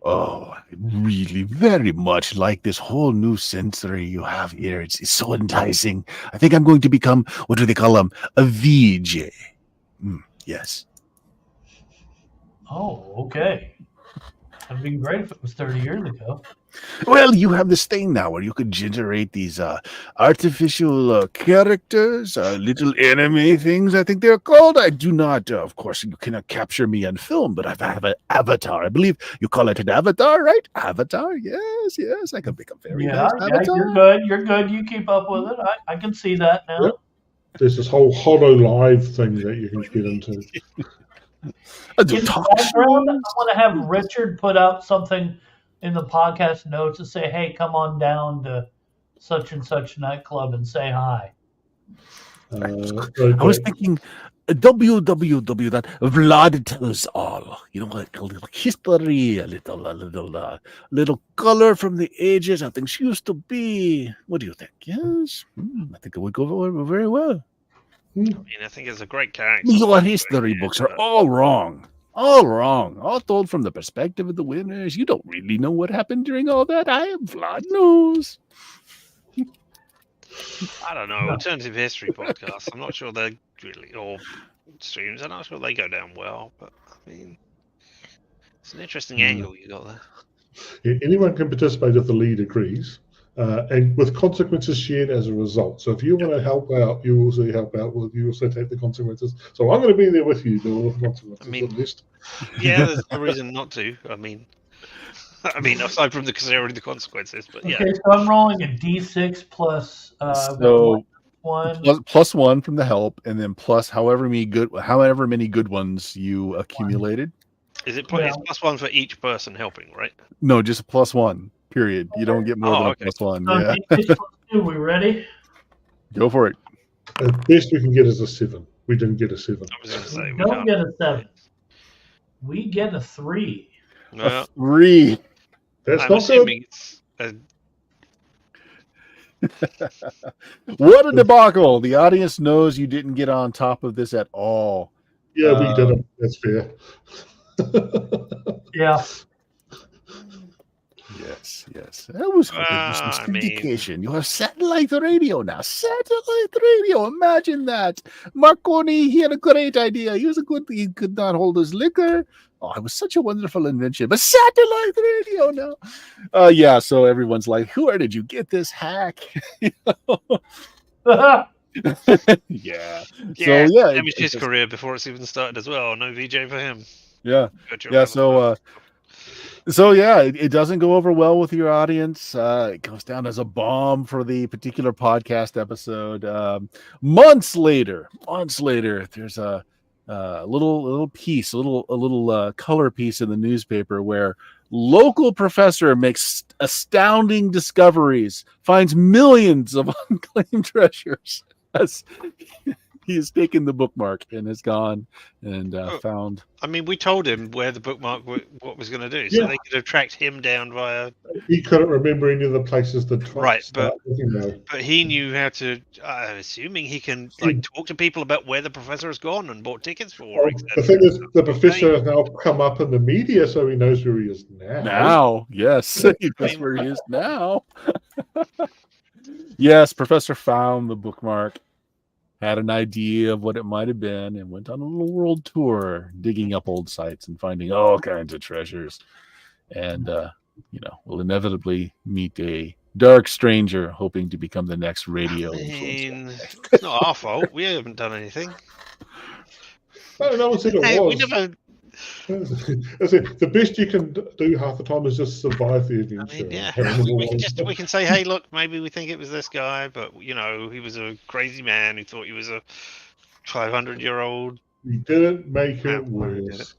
Oh, I really very much like this whole new sensory you have here. It's so enticing. I think I'm going to become, what do they call them, a VJ. Yes. Oh, okay. That'd be great if it was 30 years ago. Well, you have this thing now where you could generate these artificial characters, little anime things, I think they're called. I do not, of course, you cannot capture me on film, but I have an avatar. I believe you call it an avatar, right? Avatar, yes, I can make a very nice avatar. You're good. You keep up with it. I can see that now. Yep. There's this whole Holo Live thing that you can get into. In the background, I want to have Richard put out something in the podcast notes to say, hey, come on down to such and such nightclub and say hi. I was thinking www that Vlad tells all. You know, like a little history, a little color from the ages, how things used to be. What do you think? Yes? I think it would go over very well. I mean, I think it's a great character. Your history books are all wrong. All told from the perspective of the winners. You don't really know what happened during all that. I am Vlad knows. I don't know. Alternative history podcasts. I'm not sure they're really, or streams. I'm not sure they go down well. But I mean, it's an interesting angle you got there. Yeah, anyone can participate if the lead agrees, and with consequences shared as a result. So if you want to help out, you also help out. You also take the consequences. So I'm going to be there with you. The consequences. I mean, yeah, there's no reason not to. I mean, aside from considering the consequences, but yeah. Okay, so I'm rolling a D6 plus one. Plus one from the help, and then plus however many good ones you accumulated. Is it it's plus one for each person helping, right? No, just a plus one. Period. You don't get more than a plus one. Yeah. D6 plus 2, we ready? Go for it. The best we can get is a 7. We didn't get a 7. I was going to say we don't get a 7. We get a 3. A 3. That's I'm not assuming good. What a debacle! The audience knows you didn't get on top of this at all. Yeah, we didn't. That's fair. Yeah. Yes. That was some syndication. You have satellite radio now. Satellite radio. Imagine that. Marconi, he had a great idea. He could not hold his liquor. Oh, it was such a wonderful invention. But satellite radio now. So everyone's like, where did you get this hack? Yeah. That was his career before it's even started as well. No VJ for him. Yeah. It doesn't go over well with your audience. It goes down as a bomb for the particular podcast episode. Months later, there's a little piece, a little color piece in the newspaper where local professor makes astounding discoveries, finds millions of unclaimed treasures. He has taken the bookmark and has gone and found. I mean, we told him where the bookmark what was going to do, so they could have tracked him down via. He couldn't remember any of the places that. Right, but he knew how to. I'm assuming he can talk to people about where the professor has gone and bought tickets for. Well, the thing is, the professor has now come up in the media, so he knows where he is now. Now, yes, he knows where he is now. Yes, Professor found the bookmark. Had an idea of what it might have been and went on a little world tour, digging up old sites and finding all kinds of treasures. And, will inevitably meet a dark stranger hoping to become the next radio. It's not our fault. We haven't done anything. No one said it was. We never... The best you can do half the time is just survive the adventure. We can say, hey, look, maybe we think it was this guy, but he was a crazy man who thought he was a 500-year-old. He didn't make it worse.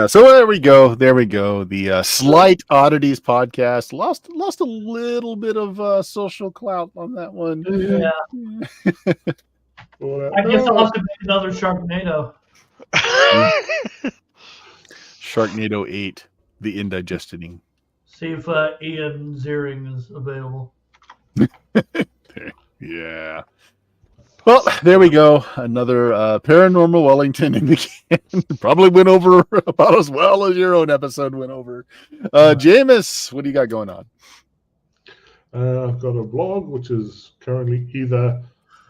So there we go. The Slight Oddities podcast lost a little bit of social clout on that one. Yeah. I guess I'll have to make another Sharknado. Sharknado 8, the indigesting. See if Ian Ziering is available. Yeah. Well, there we go. Another Paranormal Wellington in the can. Probably went over about as well as your own episode went over. Jameis, what do you got going on? I've got a blog which is currently either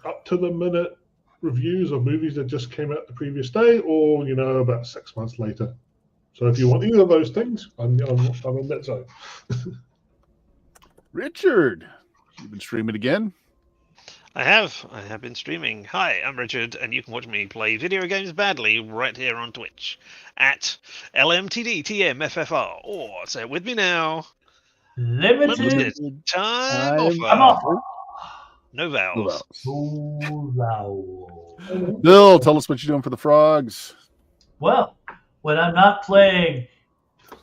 up to the minute reviews of movies that just came out the previous day, or about 6 months later. So if you want either of those things, I'm in that zone. Richard, you've been streaming again. I have been streaming. Hi, I'm Richard, and you can watch me play video games badly right here on Twitch at LMTDTMFFR, or say it with me now. Limited time offer. No vowels. Bill, tell us what you're doing for the frogs. Well, when I'm not playing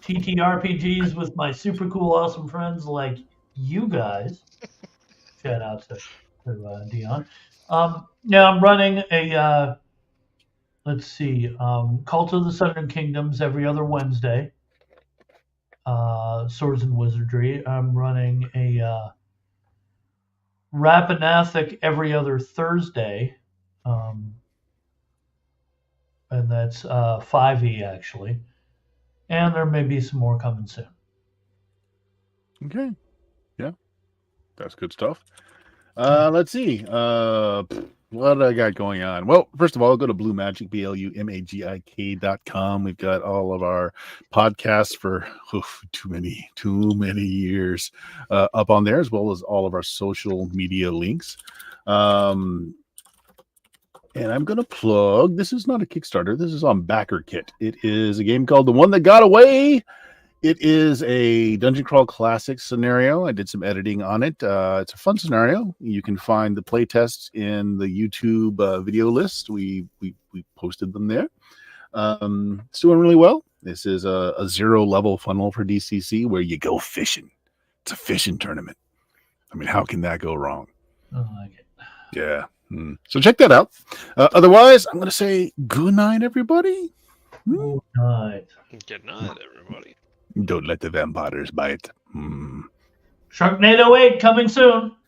TTRPGs with my super cool, awesome friends like you guys, shout out to Dion. Now I'm running a Cult of the Southern Kingdoms every other Wednesday. Swords and Wizardry. I'm running a Rappanathic every other Thursday. And that's 5e actually. And there may be some more coming soon. Okay. Yeah. That's good stuff. Let's see. What do I got going on? Well, first of all, go to BlueMagic, BLUMAGIK.com. We've got all of our podcasts for too many years up on there, as well as all of our social media links. And I'm going to plug, this is not a Kickstarter. This is on BackerKit. It is a game called The One That Got Away. It is a Dungeon Crawl Classic scenario. I did some editing on it. It's a fun scenario. You can find the playtests in the YouTube video list. We posted them there. It's doing really well. This is a 0-level funnel for DCC where you go fishing. It's a fishing tournament. I mean, how can that go wrong? I like it. Yeah. So check that out. Otherwise, I'm going to say good night, everybody. Good night. Good night, everybody. Don't let the vampires bite. Sharknado 8 coming soon.